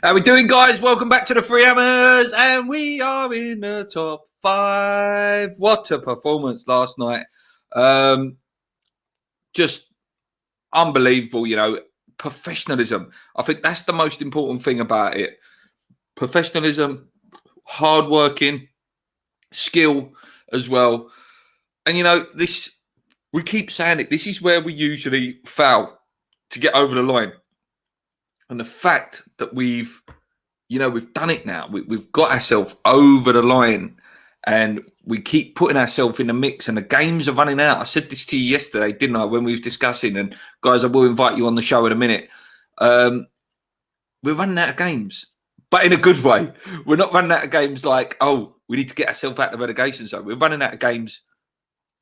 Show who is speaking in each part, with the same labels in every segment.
Speaker 1: How we doing, guys? Welcome back to the Free Hammers, and we are in the top 5. What a performance last night. Just unbelievable, professionalism. I think that's the most important thing about it. Professionalism, hard working, skill as well. And, this, we keep saying it, this is where we usually foul to get over the line. And the fact that we've done it now. We've got ourselves over the line and we keep putting ourselves in the mix and the games are running out. I said this to you yesterday, didn't I, when we was discussing, and guys, I will invite you on the show in a minute. We're running out of games, but in a good way. We're not running out of games like, oh, we need to get ourselves out of the relegation zone. We're running out of games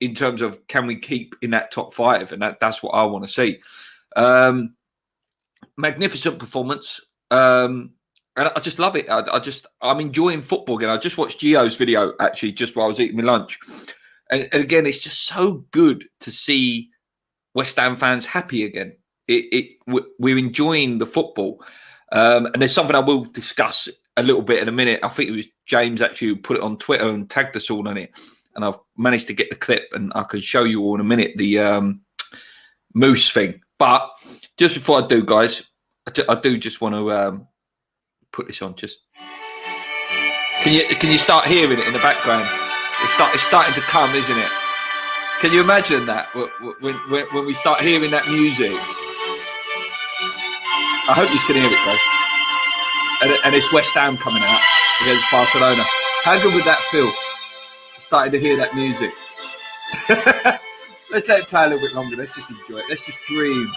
Speaker 1: in terms of can we keep in that top 5? And that's what I want to see. Magnificent performance. And I just love it. I'm enjoying football again. I just watched Gio's video, actually, just while I was eating my lunch. And again, it's just so good to see West Ham fans happy again. We're enjoying the football. And there's something I will discuss a little bit in a minute. I think it was James actually who put it on Twitter and tagged us all on it. And I've managed to get the clip and I can show you all in a minute the Moose thing. But just before I do, guys, I do just want to... put this on. Just can you start hearing it in the background? It's starting to come, isn't it? Can you imagine that when we start hearing that music? I hope you can hear it, guys. And it's West Ham coming out against Barcelona. How good would that feel? Starting to hear that music. Let's let it play a little bit longer. Let's just enjoy it. Let's just dream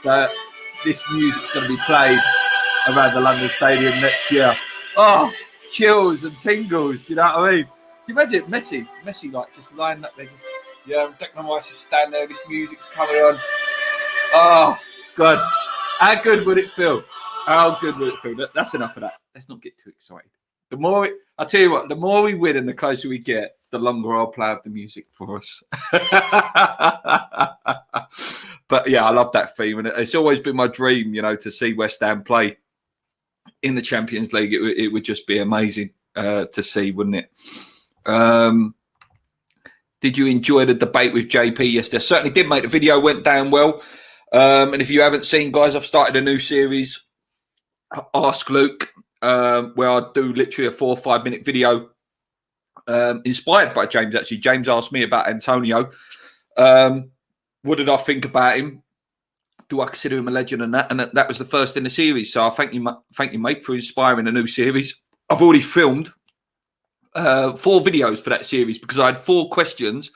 Speaker 1: that this music's going to be played around the London Stadium next year. Oh, chills and tingles. Do you know what I mean? Can you imagine Messi like just lying up there, just Declan Rice is standing there, this music's coming on. Oh God, how good would it feel? How good would it feel? That's enough of that. Let's not get too excited. I'll tell you what, the more we win and the closer we get, the longer I'll play the music for us. But yeah, I love that theme, and it's always been my dream, to see West Ham play in the Champions League. It would just be amazing to see, wouldn't it? Did you enjoy the debate with JP yesterday? I certainly did, mate. The video went down well. And if you haven't seen, guys, I've started a new series, Ask Luke, where I do literally a 4 or 5 minute video inspired by James, actually. James asked me about Antonio. What did I think about him? Do I consider him a legend and that? And that was the first in the series. So I thank you, mate, for inspiring a new series. I've already filmed 4 videos for that series because I had 4 questions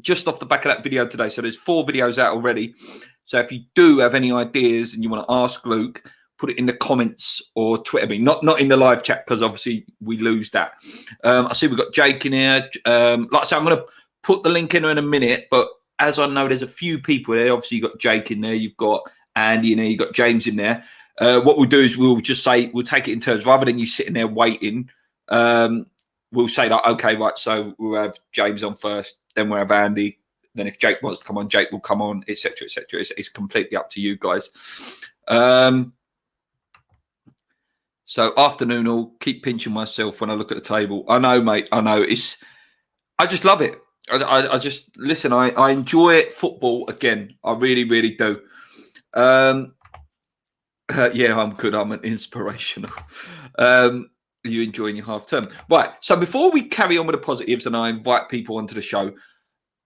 Speaker 1: just off the back of that video today. So there's 4 videos out already. So if you do have any ideas and you want to ask Luke, put it in the comments or Twitter me. Not in the live chat because obviously we lose that. I see we've got Jake in here. Like I said, I'm going to put the link in a minute, but as I know, there's a few people there. Obviously, you've got Jake in there, you've got Andy in there, you've got James in there. What we'll do is we'll just say, we'll take it in turns. Rather than you sitting there waiting, we'll say, like, okay, right, so we'll have James on first, then we'll have Andy. Then if Jake wants to come on, Jake will come on, etc., etc. It's completely up to you guys. So afternoon all, keep pinching myself when I look at the table. I know, mate, I know. I just love it. I just listen. I enjoy football again. I really, really do. Yeah, I'm good. I'm an inspirational. Are you enjoying your half term? Right. So before we carry on with the positives, and I invite people onto the show,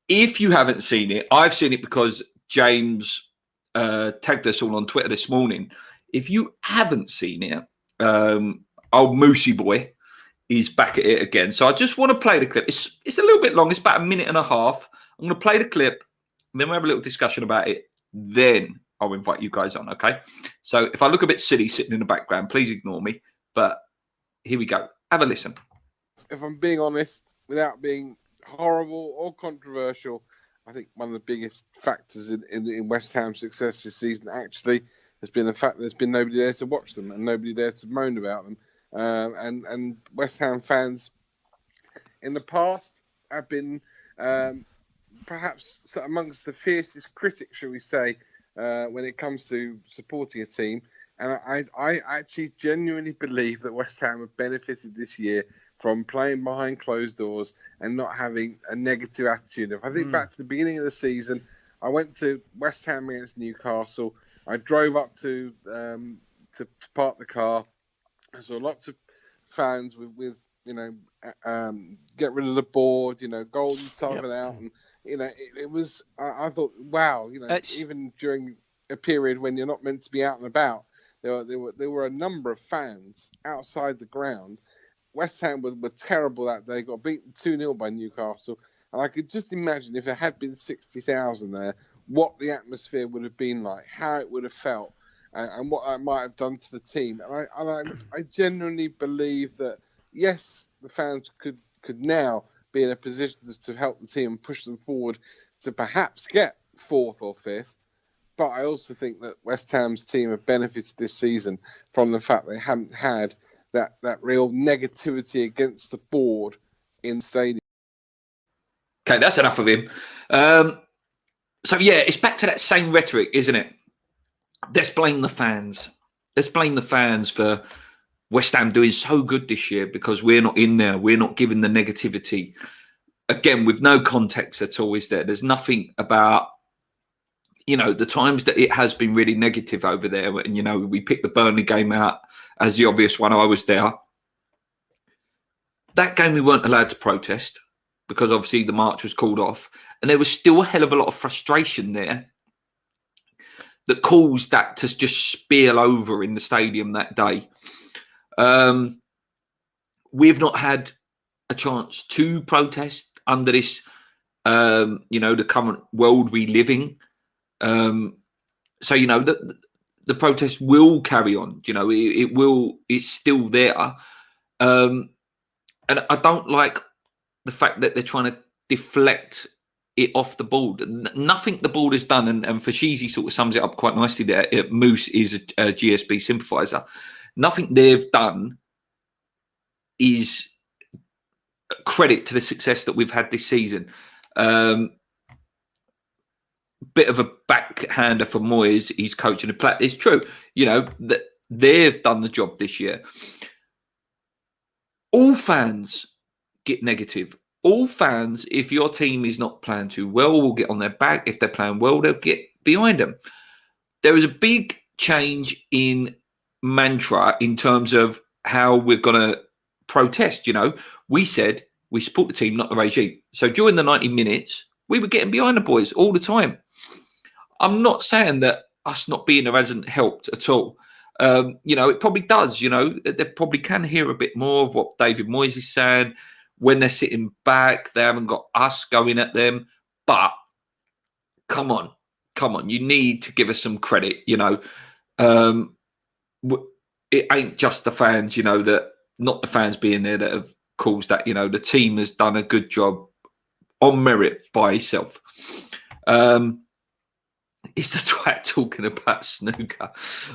Speaker 1: if you haven't seen it, I've seen it because James tagged us all on Twitter this morning. If you haven't seen it, old Moosey boy is back at it again. So I just want to play the clip. It's a little bit long. It's about 1.5 minutes. I'm going to play the clip, and then we'll have a little discussion about it. Then I'll invite you guys on, okay? So if I look a bit silly sitting in the background, please ignore me. But here we go. Have a listen.
Speaker 2: If I'm being honest, without being horrible or controversial, I think one of the biggest factors in West Ham's success this season actually has been the fact that there's been nobody there to watch them and nobody there to moan about them. And West Ham fans in the past have been perhaps amongst the fiercest critics, shall we say, when it comes to supporting a team. And I actually genuinely believe that West Ham have benefited this year from playing behind closed doors and not having a negative attitude. If I think back to the beginning of the season, I went to West Ham against Newcastle. I drove up to park the car. I saw lots of fans with get rid of the board, Golden Sullivan out, and it was. I thought, wow, even during a period when you're not meant to be out and about, there were a number of fans outside the ground. West Ham were terrible that day, got beaten 2-0 by Newcastle. And I could just imagine if there had been 60,000 there, what the atmosphere would have been like, how it would have felt, and what that might have done to the team. And I genuinely believe that, yes, the fans could now be in a position to help the team and push them forward to perhaps get 4th or 5th. But I also think that West Ham's team have benefited this season from the fact they haven't had that real negativity against the board in stadium.
Speaker 1: Okay, that's enough of him. So, yeah, it's back to that same rhetoric, isn't it? Let's blame the fans. Let's blame the fans for West Ham doing so good this year because we're not in there. We're not giving the negativity. Again, with no context at all, is there? There's nothing about, the times that it has been really negative over there. And, we picked the Burnley game out as the obvious one. I was there. That game we weren't allowed to protest because obviously the march was called off. And there was still a hell of a lot of frustration there that caused that to just spill over in the stadium that day. We've not had a chance to protest under this, the current world we live in. So, the protest will carry on. It will. It's still there. And I don't like the fact that they're trying to deflect it off the board. Nothing the board has done, and Fashizi sort of sums it up quite nicely there. Moose is a GSB sympathiser. Nothing they've done is credit to the success that we've had this season. Bit of a backhander for Moyes. He's coaching the It's true, that they've done the job this year. All fans get negative. All fans, if your team is not playing too well, will get on their back. If they're playing well, they'll get behind them. There is a big change in mantra in terms of how we're going to protest. We said we support the team, not the regime. So during the 90 minutes, we were getting behind the boys all the time. I'm not saying that us not being there hasn't helped at all. It probably does. They probably can hear a bit more of what David Moyes is saying. When they're sitting back, they haven't got us going at them. But come on. You need to give us some credit. It ain't just the fans, that not the fans being there that have caused that. The team has done a good job on merit by itself. Is the twat talking about snooker?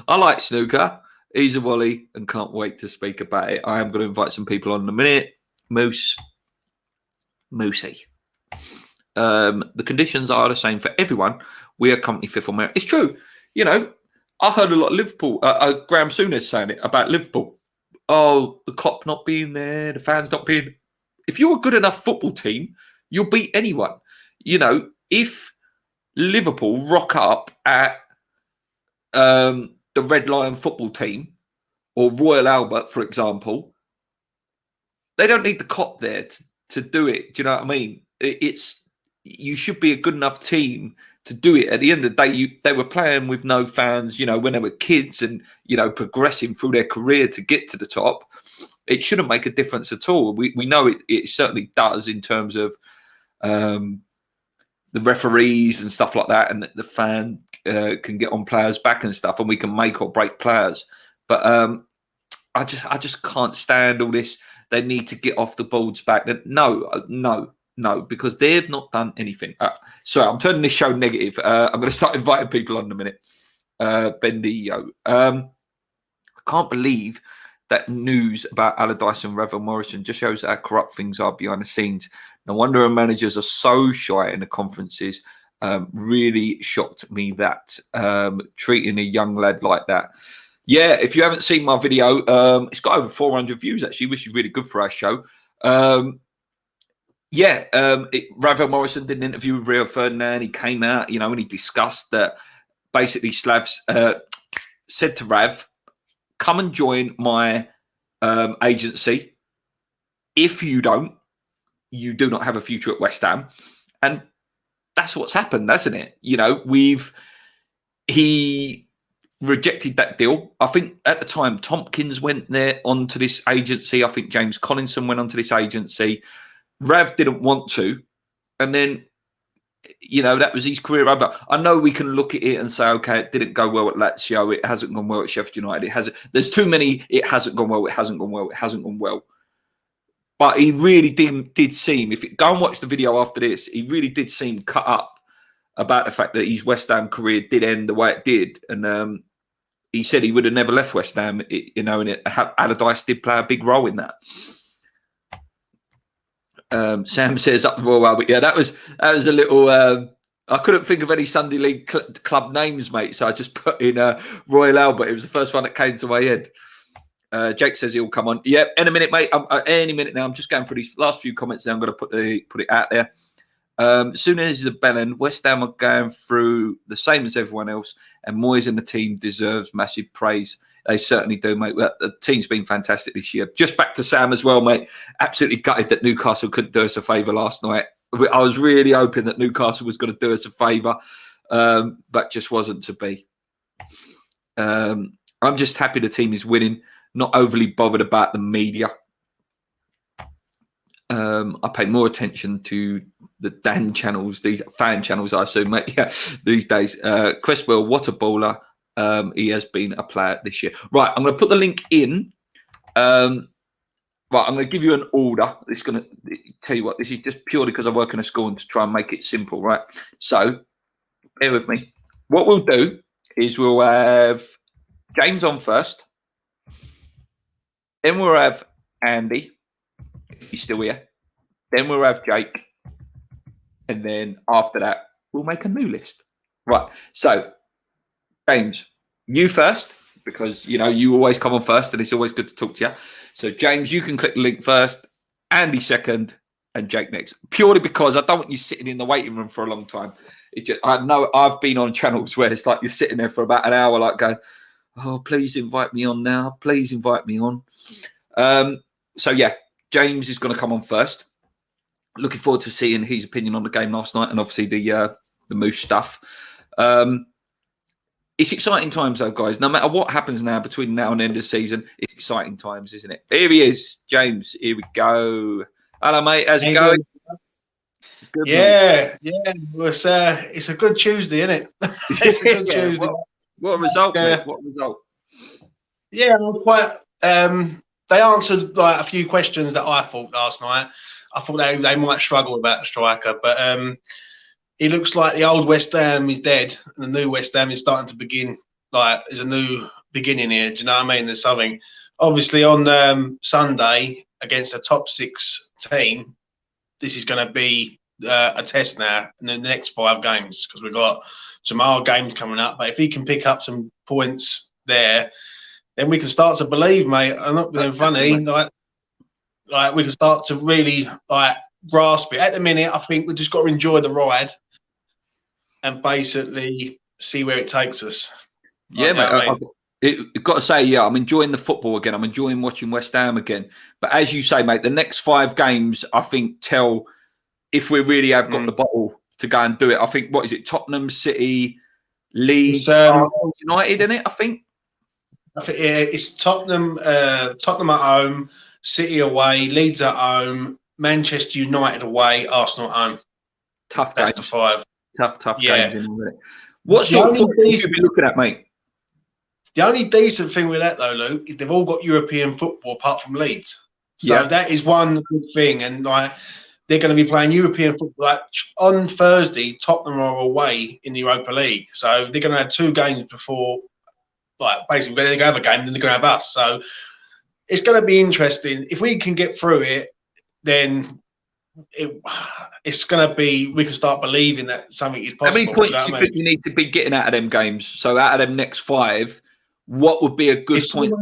Speaker 1: I like snooker. He's a Wally and can't wait to speak about it. I am going to invite some people on in a minute. Moosey. The conditions are the same for everyone. We are currently 5th on merit. It's true. I heard a lot of Liverpool. Graham Souness saying it about Liverpool. Oh, the cop not being there, the fans not being. If you're a good enough football team, you'll beat anyone. If Liverpool rock up at the Red Lion football team or Royal Albert, for example, they don't need the cop there to do it. Do you know what I mean? You should be a good enough team to do it. At the end of the day, they were playing with no fans, when they were kids and, progressing through their career to get to the top. It shouldn't make a difference at all. We know it certainly does in terms of the referees and stuff like that, and the fan can get on players' back and stuff, and we can make or break players. But I just can't stand all this. They need to get off the board's back. No, because they've not done anything. Sorry, I'm turning this show negative. I'm going to start inviting people on in a minute. Bendio. I can't believe that news about Allardyce and Ravel Morrison just shows how corrupt things are behind the scenes. No wonder our managers are so shy in the conferences. Really shocked me that treating a young lad like that. Yeah, if you haven't seen my video, it's got over 400 views actually, which is really good for our show. Ravel Morrison did an interview with Rio Ferdinand. He came out, and he discussed that basically Slavs said to Rav, come and join my agency. If you don't, you do not have a future at West Ham. And that's what's happened, hasn't it? He rejected that deal. I think at the time, Tompkins went there onto this agency. I think James Collinson went onto this agency. Rav didn't want to. And then, that was his career over. I know we can look at it and say, okay, it didn't go well at Lazio. It hasn't gone well at Sheffield United. There's too many, it hasn't gone well, it hasn't gone well, it hasn't gone well. But he really did seem, go and watch the video after this, he really did seem cut up about the fact that his West Ham career did end the way it did. And he said he would have never left West Ham, and Allardyce did play a big role in that. Sam says up the Royal Albert. Yeah, that was a little. I couldn't think of any Sunday League club names, mate, so I just put in Royal Albert. It was the first one that came to my head. Jake says he'll come on. Yeah, in a minute, mate. Any minute now. I'm just going through these last few comments. Now I'm going to put it out there. As soon as the bell end, West Ham are going through the same as everyone else, and Moyes and the team deserves massive praise. They certainly do, mate. The team's been fantastic this year. Just back to Sam as well, mate. Absolutely gutted that Newcastle couldn't do us a favour last night. I was really hoping that Newcastle was going to do us a favour, but just wasn't to be. I'm just happy the team is winning, not overly bothered about the media. I pay more attention to the Dan channels, these fan channels, I assume, mate. Yeah, these days. Cresswell, what a baller. He has been a player this year. Right, I'm going to put the link in. Right, I'm going to give you an order. It's going to tell you what, this is just purely because I work in a school and to try and make it simple, right? So, bear with me. What we'll do is we'll have James on first. Then we'll have Andy, if he's still here. Then we'll have Jake. And then after that, we'll make a new list. Right, so James, you first, because, you always come on first and it's always good to talk to you. So, James, you can click the link first, Andy second, and Jake next. Purely because I don't want you sitting in the waiting room for a long time. I know I've been on channels where it's like you're sitting there for about an hour, like going, oh, please invite me on now. Please invite me on. So, yeah, James is going to come on first. Looking forward to seeing his opinion on the game last night and obviously the Moose stuff. It's exciting times, though, guys. No matter what happens now between now and the end of the season, it's exciting times, isn't it? Here he is, James. Here we go. Hello, mate. How's it going?
Speaker 3: Good, yeah. It's a good Tuesday, isn't it? It's a good Tuesday.
Speaker 1: What a result, mate. What a result.
Speaker 3: Yeah, I'm quite. They answered like a few questions that I thought last night. I thought they might struggle about the striker, but it looks like the old West Ham is dead and the new West Ham is starting to begin. Like, there's a new beginning here. Do you know what I mean? There's something. Obviously, on Sunday against a top 6 team, this is going to be a test now in the next 5 games because we've got some hard games coming up. But if he can pick up some points there, then we can start to believe, mate. I'm not being funny. Like we can start to really grasp it. At the minute, I think we've just got to enjoy the ride and basically see where it takes us.
Speaker 1: Yeah, mate. I've got to say, I'm enjoying the football again. I'm enjoying watching West Ham again. But as you say, mate, the next 5 games, I think, tell if we really have got the bottle to go and do it. I think, what is it? Tottenham, City, Leeds, United, in it, I think.
Speaker 3: I think it's Tottenham at home, City away, Leeds at home, Manchester United away, Arsenal at home.
Speaker 1: Tough
Speaker 3: That's
Speaker 1: games.
Speaker 3: the 5.
Speaker 1: Tough games. In a minute. What sort of points should you be looking at, mate?
Speaker 3: The only decent thing with that, though, Luke, is they've all got European football apart from Leeds. So that is one good thing. And they're going to be playing European football. Like, on Thursday, Tottenham are away in the Europa League. So they're going to have 2 games before, basically, they're going to have a game, then they're going to have us. So it's going to be interesting. If we can get through it, then it's going to be, we can start believing that something is possible.
Speaker 1: How many points do you think you need to be getting out of them games? So out of them next 5, what would be a good point?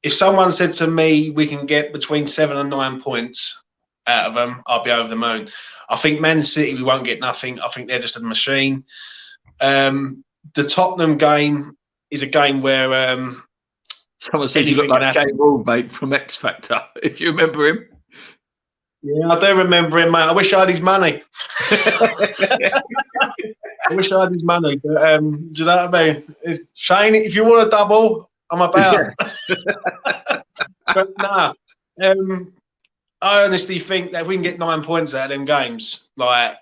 Speaker 3: If someone said to me we can get between 7 and 9 points out of them, I'll be over the moon. I think Man City, we won't get nothing. I think they're just a machine. The Tottenham game is a game where
Speaker 1: someone said you look like Jay Wall, mate, from X Factor, if you remember him.
Speaker 3: Yeah, I do remember him, mate. I wish I had his money. I wish I had his money. But, do you know what I mean? Shane, if you want a double, I'm about. But nah, I honestly think that if we can get 9 points out of them games, like,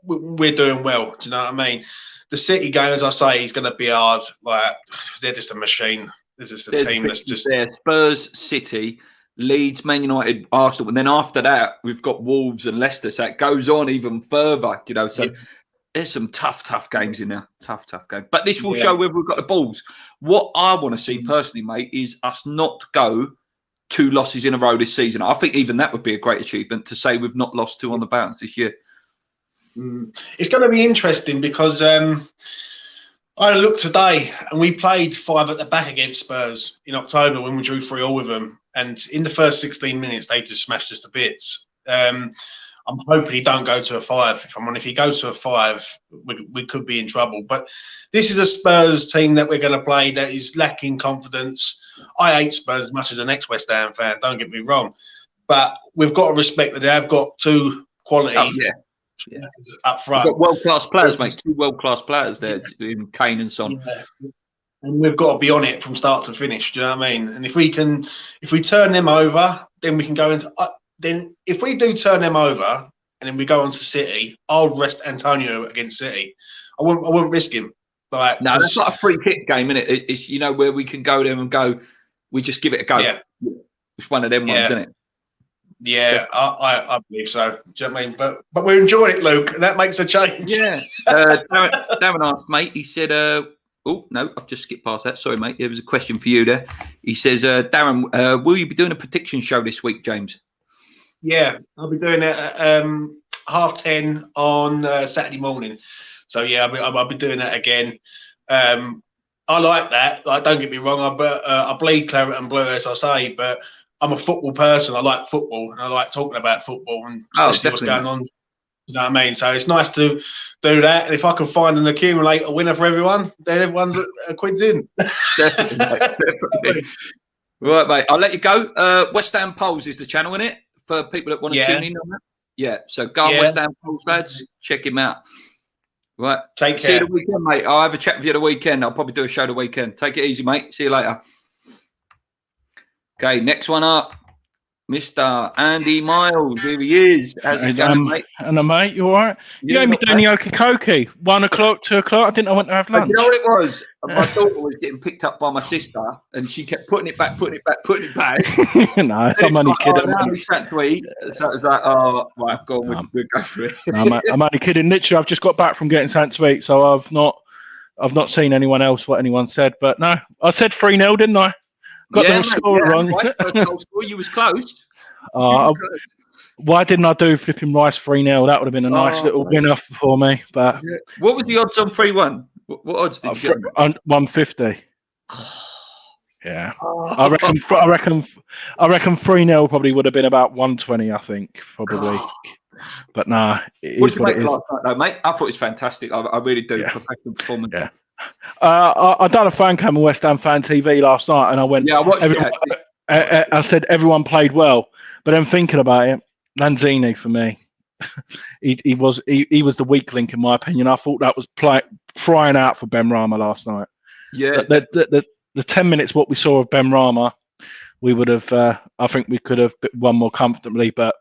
Speaker 3: we're doing well. Do you know what I mean? The City game, as I say, is going to be hard. Like, they're just a machine. They're just a team that's just
Speaker 1: there. Spurs, City, Leeds, Man United, Arsenal, and then after that we've got Wolves and Leicester. So it goes on even further. You know, so there's some tough games in there. Tough games. But this will show whether we've got the balls. What I want to see personally, mate, is us not go 2 losses in a row this season. I think even that would be a great achievement to say we've not lost 2 on the bounce this year.
Speaker 3: It's going to be interesting because I looked today and we played 5 at the back against Spurs in October when we drew 3-3 with them. And in the first 16 minutes, they just smashed us to bits. I'm hoping he don't go to a 5. If he goes to a 5, we could be in trouble. But this is a Spurs team that we're going to play that is lacking confidence. I hate Spurs as much as an ex-West Ham fan, don't get me wrong. But we've got to respect that they have got 2 quality up front.
Speaker 1: We've got world-class players, mate. 2 world-class players there in Kane and Son.
Speaker 3: Yeah. And we've got to be on it from start to finish. Do you know what I mean? And if we turn them over, then we can go into. Then if we do turn them over, and then we go on to City, I'll rest Antonio against City. I wouldn't risk him. Like,
Speaker 1: no, that's not a free kick game, isn't it? It's where we can go there and go. We just give it a go. Yeah. It's one of them ones, isn't it?
Speaker 3: Yeah, I believe so. Do you know what I mean? But we're enjoying it, Luke, and that makes a change.
Speaker 1: Yeah. Darren asked, mate. He said, "Oh no, I've just skipped past that. Sorry, mate. There was a question for you there." He says, "Darren, will you be doing a prediction show this week, James?" Yeah,
Speaker 3: I'll be doing it at 10:30 on Saturday morning. So yeah, I'll be doing that again. I like that. Like, don't get me wrong. I bleed claret and blue, as I say, but I'm a football person. I like football, and I like talking about football, and especially what's going on. You know what I mean? So it's nice to do that. And if I can find and accumulate a winner for everyone, then everyone's a quid's in.
Speaker 1: Definitely, mate, definitely. Right, mate. I'll let you go. West Ham Polls is the channel, in it, for people that want to tune in on that. Yeah. So go on West Ham Polls, lads. Check him out. Right.
Speaker 3: Take care.
Speaker 1: See you the weekend, mate. I'll have a chat with you the weekend. I'll probably do a show the weekend. Take it easy, mate. See you later. Okay, next one up, Mr. Andy Miles. Here he is. How's it going, mate?
Speaker 4: And mate, you all right? You gave me Danny Okokoki, 1 o'clock, 2 o'clock. I didn't know when to have lunch.
Speaker 1: You know what it was? My daughter was getting picked up by my sister, and she kept putting it back.
Speaker 4: No, I'm only kidding.
Speaker 1: Now we sat to eat, so it was like, oh, right, go on, we'll go for it.
Speaker 4: No, mate, I'm only kidding. Literally, I've just got back from getting something to eat, so I've not seen anyone else what anyone said. But no, I said 3-0, didn't I? Got the score wrong.
Speaker 1: You was close.
Speaker 4: Why didn't I do flipping Rice 3-0? That would have been a nice little winner for me. But
Speaker 1: what was the odds on 3-1? What odds did you get?
Speaker 4: 150. Yeah, I reckon 3-0 probably would have been about 120. I think probably. But nah,
Speaker 1: what did you make last night, though, mate? I thought it was fantastic. I really do. Yeah. Professional performance.
Speaker 4: Yeah. I done a fan cam on West Ham Fan TV last night, and I went.
Speaker 1: Yeah, I watched it.
Speaker 4: I said everyone played well, but then thinking about it, Lanzini for me, he was the weak link in my opinion. I thought that was crying out for Benrahma last night.
Speaker 1: Yeah.
Speaker 4: The 10 minutes what we saw of Benrahma, we would have. I think we could have won more comfortably, but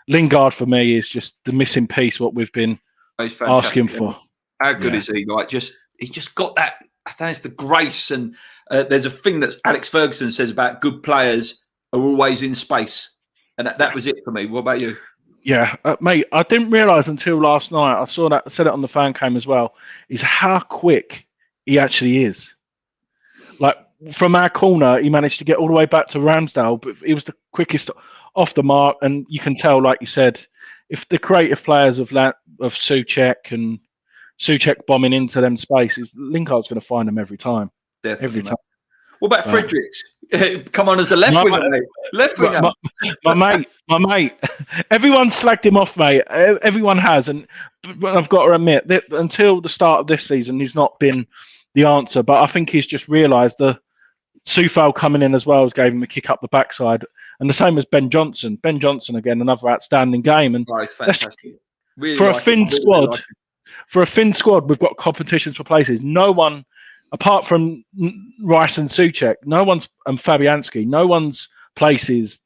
Speaker 4: Lingard for me is just the missing piece. What we've been asking for.
Speaker 1: How good is he? Like, he's just got that. I think it's the grace, and there's a thing that Alex Ferguson says about good players are always in space, and that was it for me. What about you?
Speaker 4: Yeah, mate, I didn't realise until last night. I saw that, said it on the fan cam as well. Is how quick he actually is. Like, from our corner, he managed to get all the way back to Ramsdale, but he was the quickest off the mark. And you can tell, like you said, if the creative players of Souček and Souček bombing into them spaces, Lingard's going to find them every time.
Speaker 1: Definitely,
Speaker 4: Every time.
Speaker 1: What about Fredericks? Come on as a left winger, mate. Left winger.
Speaker 4: My mate. Everyone slagged him off, mate. Everyone has, and I've got to admit that until the start of this season, he's not been the answer. But I think he's just realised the Sufal coming in as well gave him a kick up the backside, and the same as Ben Johnson. Ben Johnson again, another outstanding game, and
Speaker 1: it's fantastic. Really
Speaker 4: for a Finn squad. For a Finn squad, we've got competitions for places. No one, apart from Rice and Souček, and Fabianski, no one's place is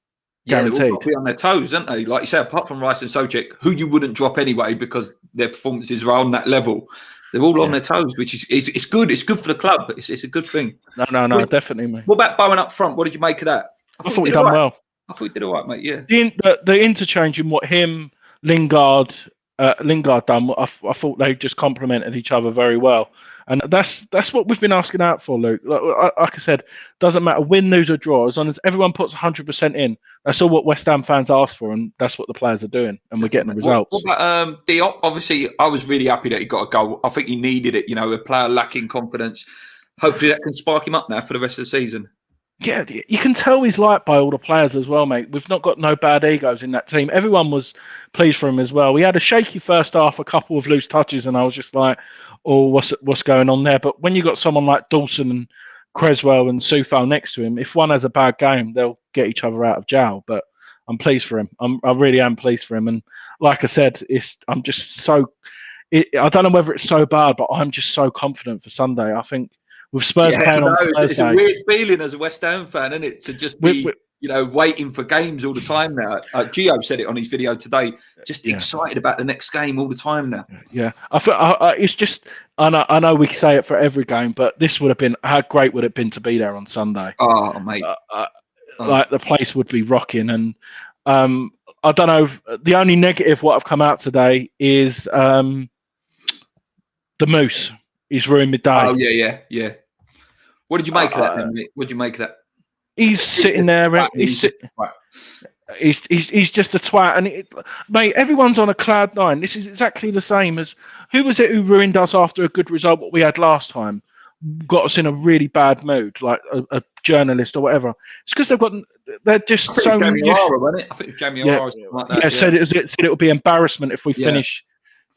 Speaker 4: guaranteed.
Speaker 1: They've got to be on their toes, aren't they? Like you said, apart from Rice and Souček, who you wouldn't drop anyway because their performances are on that level. They're all on their toes, which is it's good. It's good for the club. It's a good thing.
Speaker 4: No, definitely, mate.
Speaker 1: What about Bowen up front? What did you make of that?
Speaker 4: I thought he done well.
Speaker 1: I thought he did all right, mate. Yeah.
Speaker 4: The interchange in what him, Lingard done, I thought they just complemented each other very well, and that's what we've been asking out for, Luke. Like I said, doesn't matter win, lose or draw, as long as everyone puts 100% in. That's all what West Ham fans ask for, and that's what the players are doing, and we're getting the results.
Speaker 1: What about Diop? Obviously, I was really happy that he got a goal. I think he needed it. A player lacking confidence. Hopefully, that can spark him up now for the rest of the season.
Speaker 4: Yeah, you can tell he's liked by all the players as well, mate. We've not got no bad egos in that team. Everyone was pleased for him as well. We had a shaky first half, a couple of loose touches, and I was just like, "Oh, what's going on there?" But when you got someone like Dawson and Creswell and Sufal next to him, if one has a bad game, they'll get each other out of jail. But I'm pleased for him. I really am pleased for him. And like I said, I'm just so. I don't know whether it's so bad, but I'm just so confident for Sunday. I think. With Spurs playing on Thursday,
Speaker 1: it's a weird feeling as a West Ham fan, isn't it? To just be, waiting for games all the time now. Gio said it on his video today. Just excited about the next game all the time now.
Speaker 4: Yeah, I feel it's just. I know we say it for every game, but this would have been how great would it have been to be there on Sunday?
Speaker 1: Oh, mate,
Speaker 4: like the place would be rocking, and I don't know. The only negative what I've come out today is the Moose. He's ruined my day.
Speaker 1: Oh yeah. What did you make of that, then, mate? What did you make of that?
Speaker 4: He's sitting there. He's just a twat, and mate, everyone's on a cloud nine. This is exactly the same as who was it who ruined us after a good result? What we had last time got us in a really bad mood, like a journalist or whatever. It's because they're just so.
Speaker 1: Jamie O'Hara, wasn't it? I think it's Jamie O'Hara or something like that.
Speaker 4: Yeah, said it would be embarrassment if we finish.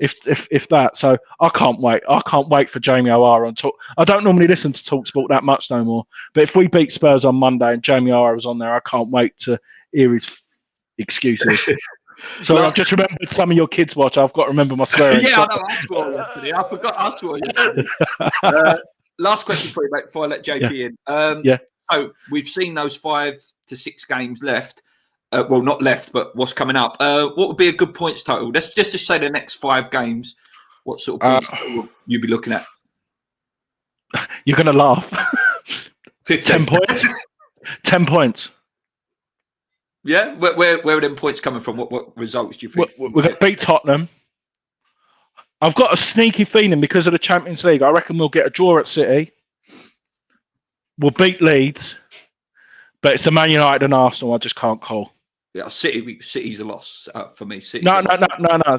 Speaker 4: If that, so I can't wait. I can't wait for Jamie O'Hara on talk. I don't normally listen to TalkSport that much no more, but if we beat Spurs on Monday and Jamie O'Hara was on there, I can't wait to hear his excuses. So I've just remembered some of your kids watch. I've got to remember my swearing.
Speaker 1: I know. I swore yesterday. I forgot I swore yesterday. Last question for you, mate, before I let JP in. So we've seen those 5 to 6 games left. Well, not left, but what's coming up. What would be a good points total? Let's just say the next 5 games. What sort of points will you be looking at?
Speaker 4: You're going to laugh.
Speaker 1: 15
Speaker 4: 10 points. 10 points.
Speaker 1: Yeah? Where are them points coming from? What results do you think?
Speaker 4: We're going to beat Tottenham. I've got a sneaky feeling because of the Champions League. I reckon we'll get a draw at City. We'll beat Leeds. But it's the Man United and Arsenal I just can't call.
Speaker 1: Yeah, City's a loss for me.
Speaker 4: No.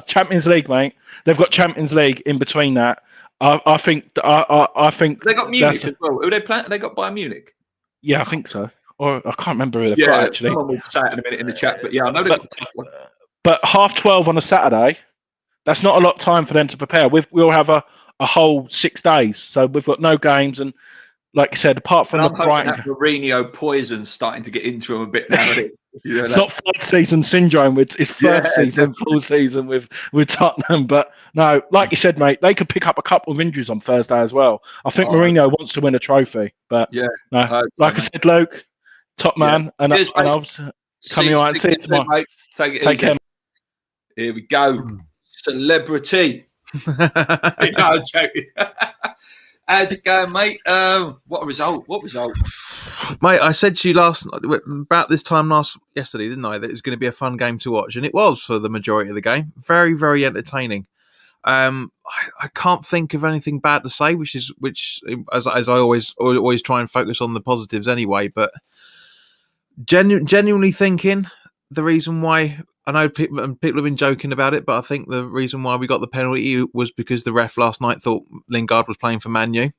Speaker 4: Champions League, mate. They've got Champions League in between that. I think
Speaker 1: they got Munich as well. Who they playing? They got Bayern Munich.
Speaker 4: Yeah, I think so. Or I can't remember who they've got actually.
Speaker 1: Someone will say it in a minute in the chat. But yeah, I know they've got a tough one.
Speaker 4: But 12:30 on a Saturday, that's not a lot of time for them to prepare. We'll have a whole 6 days, so we've got no games and. Like you said, apart from the Brighton,
Speaker 1: that Mourinho poison's starting to get into him a bit now.
Speaker 4: It's not third season syndrome. It's first season, full season with Tottenham. But no, like you said, mate, they could pick up a couple of injuries on Thursday as well. I think Mourinho wants to win a trophy. But like I said, Luke, top man, and I'll come you out and see you tomorrow.
Speaker 1: Mate. Take it easy. Care. Here we go. Celebrity. No, joking. How's it going, mate? What a result!
Speaker 5: Mate, I said to you about this time yesterday, didn't I? That it's going to be a fun game to watch, and it was for the majority of the game. Very, very entertaining. I can't think of anything bad to say, which as I always try and focus on the positives anyway. But genuinely thinking the reason why I know people have been joking about it, but I think the reason why we got the penalty was because the ref last night thought Lingard was playing for Man U.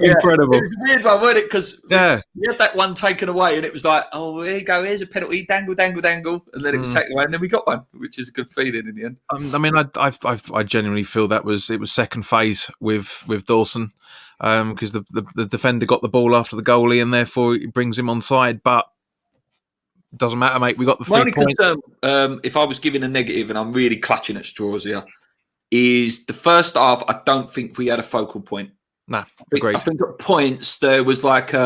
Speaker 5: Incredible.
Speaker 1: It was a weird one, wasn't it? Because we
Speaker 5: Yeah.
Speaker 1: had that one taken away, and it was like, oh, here you go, here's a penalty, dangle, dangle, dangle, and then it was taken away, and then we got one, which is a good feeling in the end.
Speaker 5: I mean, I genuinely feel it was second phase with Dawson, because the defender got the ball after the goalie, and therefore it brings him onside. But it doesn't matter, mate. We got the 3 points.
Speaker 1: If I was giving a negative, and I'm really clutching at straws here, is the first half. I don't think we had a focal point.
Speaker 5: No, agreed.
Speaker 1: I think at points there was like, who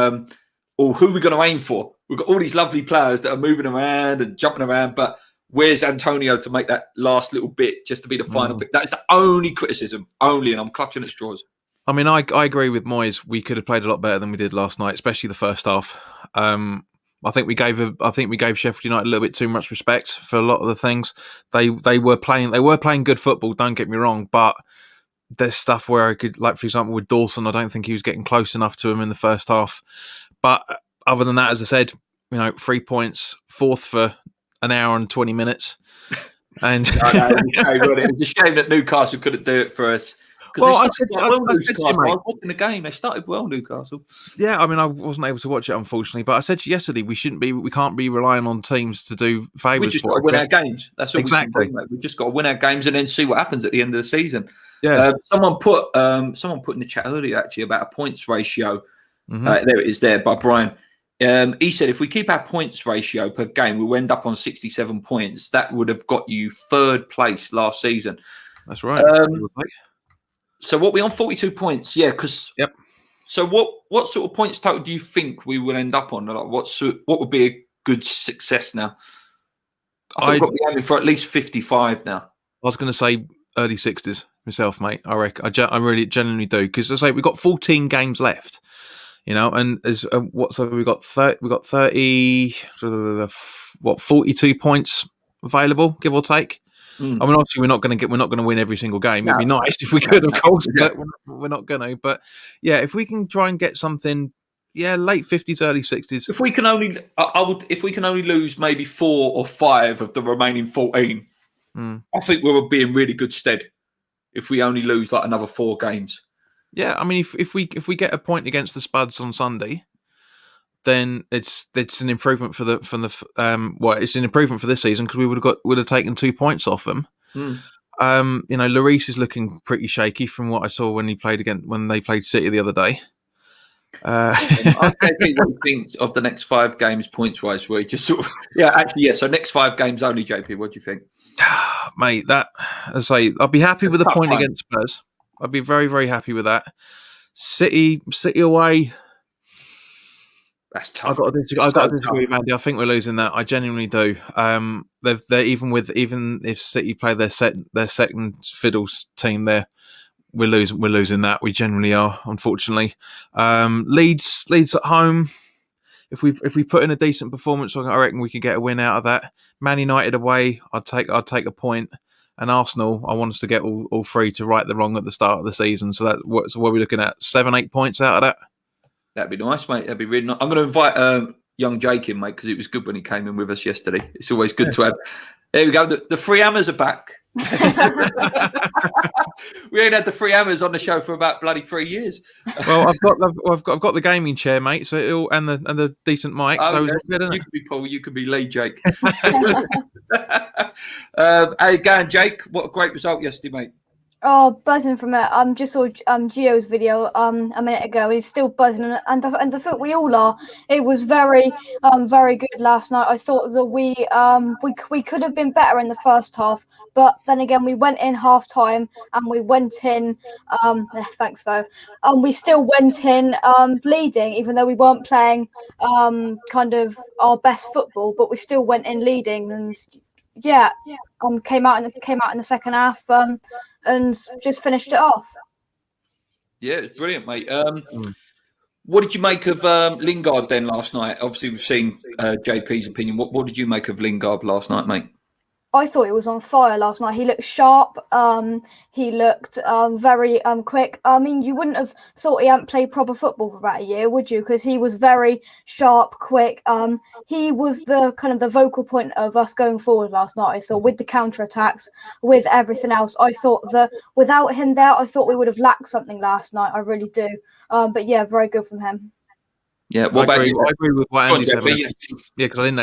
Speaker 1: are we going to aim for? We've got all these lovely players that are moving around and jumping around, but where's Antonio to make that last little bit just to be the final pick? That is the only criticism, and I'm clutching at straws.
Speaker 5: I mean, I agree with Moyes. We could have played a lot better than we did last night, especially the first half. I think we gave Sheffield United a little bit too much respect for a lot of the things. They were playing good football. Don't get me wrong, but there's stuff where I could, like for example with Dawson, I don't think he was getting close enough to him in the first half. But other than that, as I said, 3 points, fourth for an hour and 20 minutes, and
Speaker 1: it was a shame that Newcastle couldn't do it for us.
Speaker 5: Well,
Speaker 1: I was watching the game. They started well, Newcastle.
Speaker 5: Yeah, I mean, I wasn't able to watch it, unfortunately. But I said to you yesterday, we can't be relying on teams to do favours.
Speaker 1: We just got to win our games. That's all
Speaker 5: exactly.
Speaker 1: We just got to win our games and then see what happens at the end of the season.
Speaker 5: Yeah.
Speaker 1: Someone put in the chat earlier actually about a points ratio. There it is, there by Brian. He said if we keep our points ratio per game, we'll end up on 67 points. That would have got you third place last season.
Speaker 5: That's right.
Speaker 1: So what we on 42 points? Yeah, because So what sort of points total do you think we will end up on? Like what would be a good success now? I think we've got to be aiming for at least 55 now.
Speaker 5: I was going to say early 60s myself, mate. I reckon. I really genuinely do, because I say we've got 14 games left. And as we got 30, 42 points available, give or take. I mean, obviously, we're not going to win every single game. It'd be nice if we could, of course, but we're not going to. But yeah, if we can try and get something, late 50s, early 60s.
Speaker 1: If we can only lose maybe 4 or 5 of the remaining 14, I think we'll be in really good stead. If we only lose like another 4 games. Yeah,
Speaker 5: I mean, if we get a point against the Spuds on Sunday, then it's an improvement it's an improvement for this season, because we would have taken 2 points off them. Lloris is looking pretty shaky from what I saw when they played City the other day.
Speaker 1: I think what you think of the next 5 games points wise, where you just sort of so next 5 games only, JP. What do you think,
Speaker 5: mate? I'd be happy with a point against Spurs. I'd be very, very happy with that. City away.
Speaker 1: That's tough.
Speaker 5: I've got to disagree with Andy. I think we're losing that. I genuinely do. They're even if City play their second fiddles team there, we're losing that. We generally are, unfortunately. Leeds at home. If we put in a decent performance, I reckon we could get a win out of that. Man United away, I'd take a point. And Arsenal, I want us to get all 3 to right the wrong at the start of the season. So what are we looking at? 7-8 points out of that.
Speaker 1: That'd be nice, mate. That'd be really nice. I'm going to invite young Jake in, mate, because it was good when he came in with us yesterday. It's always good to have. There we go. The free hammers are back. We ain't had the free hammers on the show for about bloody 3 years.
Speaker 5: Well, I've got the gaming chair, mate. So and the decent mic. So it's good, isn't it?
Speaker 1: You can be Paul. You can be Lee, Jake. Hey, going, Jake. What a great result yesterday, mate.
Speaker 6: Oh, buzzing from it. Just saw Gio's video a minute ago. He's still buzzing, and I think we all are. It was very good last night. I thought that we could have been better in the first half, but then again, we went in half time and we went in. Thanks, Bo. We still went in leading, even though we weren't playing kind of our best football, but we still went in leading, and came out in the second half. And just finished it off.
Speaker 1: Yeah, it's brilliant, mate. What did you make of Lingard then last night? Obviously, we've seen JP's opinion. What did you make of Lingard last night, mate?
Speaker 6: I thought he was on fire last night. He looked sharp. He looked very quick. I mean, you wouldn't have thought he hadn't played proper football for about a year, would you? Because he was very sharp, quick. He was the kind of the vocal point of us going forward last night. I thought with the counter attacks, with everything else. I thought that without him there, I thought we would have lacked something last night. I really do. But yeah, very good from him.
Speaker 1: Yeah, what about you?
Speaker 5: I agree with what Andy said. Yeah, because I didn't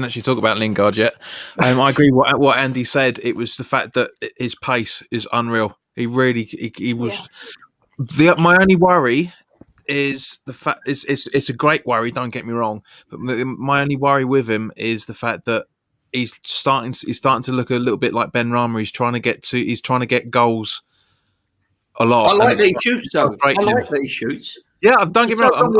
Speaker 5: actually talk about Lingard yet. I agree with what Andy said. It was the fact that his pace is unreal. He was. My only worry is the fact it's a great worry. Don't get me wrong, but my only worry with him is the fact that he's starting to look a little bit like Ben Rama. He's trying to get goals a lot.
Speaker 1: I like that he shoots, though. I like that he shoots.
Speaker 5: Yeah, don't get me wrong.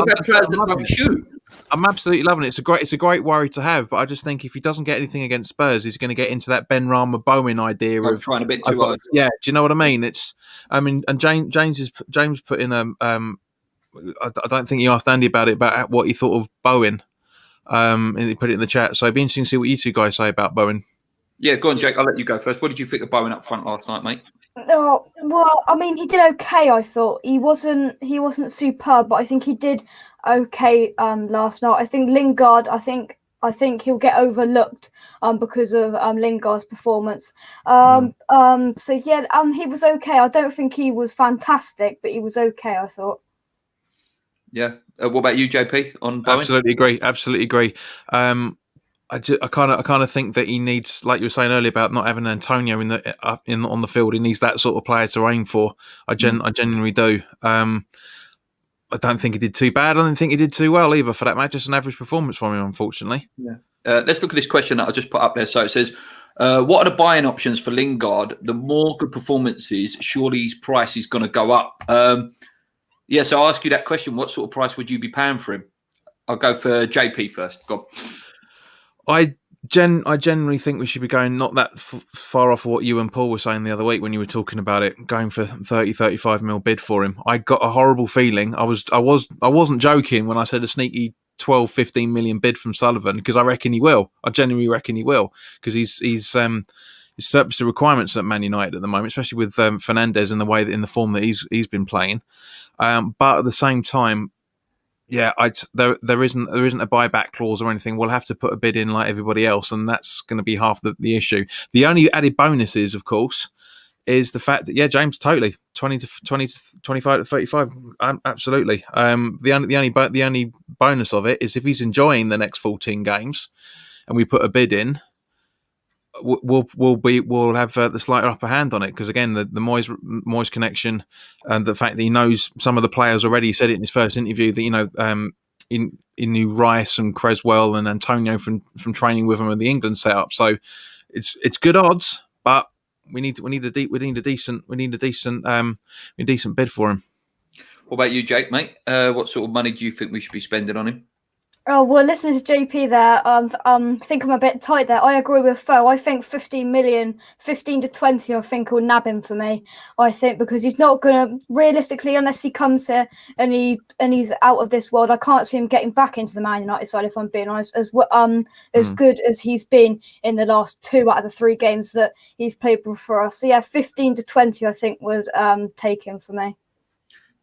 Speaker 5: I'm absolutely loving it. It's a great worry to have, but I just think if he doesn't get anything against Spurs, he's going to get into that Ben Rama Bowen idea of
Speaker 1: trying a bit too hard.
Speaker 5: Yeah, do you know what I mean? And James put in I don't think he asked Andy about what he thought of Bowen. And he put it in the chat, so it'd be interesting to see what you two guys say about Bowen.
Speaker 1: Yeah, go on, Jake. I'll let you go first. What did you think of Bowen up front last night, mate?
Speaker 6: Oh, well, I mean, he did okay. I thought he wasn't superb, but I think he did okay last night. I think Lingard. I think he'll get overlooked because of Lingard's performance. So yeah, he was okay. I don't think he was fantastic, but he was okay, I thought.
Speaker 1: Yeah. What about you, JP? On Bowen?
Speaker 5: Absolutely agree. I kind of think that he needs, like you were saying earlier about not having Antonio on the field. He needs that sort of player to aim for. I genuinely do. I don't think he did too bad. I don't think he did too well either, for that matter. Just an average performance from him, unfortunately.
Speaker 1: Yeah. Let's look at this question that I just put up there. So it says, what are the buying options for Lingard? The more good performances, surely his price is going to go up. Yeah, so I'll ask you that question. What sort of price would you be paying for him? I'll go for JP first. Go on.
Speaker 5: I genuinely think we should be going not that far off of what you and Paul were saying the other week when you were talking about it, going for 30-35 mil bid for him. I got a horrible feeling. I wasn't joking when I said a sneaky 12-15 million bid from Sullivan, because I reckon he will. I genuinely reckon he will, because he's surplus to requirements at Man United at the moment, especially with Fernandes in the form that he's been playing. But at the same time, yeah, there isn't a buyback clause or anything. We'll have to put a bid in like everybody else, and that's going to be half the issue. The only added bonus is, of course, is the fact that, yeah, James, totally 20 to 25 to 35, absolutely. The only bonus of it is if he's enjoying the next 14 games, and we put a bid in, we'll have the slight upper hand on it, because again the Moyes connection and the fact that he knows some of the players already. He said it in his first interview that he knew Rice and Creswell and Antonio from training with him in the England setup. So it's good odds, but we need a decent bid for him.
Speaker 1: What about you, Jake, mate? What sort of money do you think we should be spending on him?
Speaker 6: Oh, well, listening to JP there, I think I'm a bit tight there. I agree with Fo. I think 15 million, 15 to 20, I think will nab him for me. I think because he's not going to, realistically, unless he comes here and he's out of this world, I can't see him getting back into the Man United side, if I'm being honest, as good as he's been in the last 2 out of the 3 games that he's played for us. So, yeah, 15 to 20, I think, would take him for me.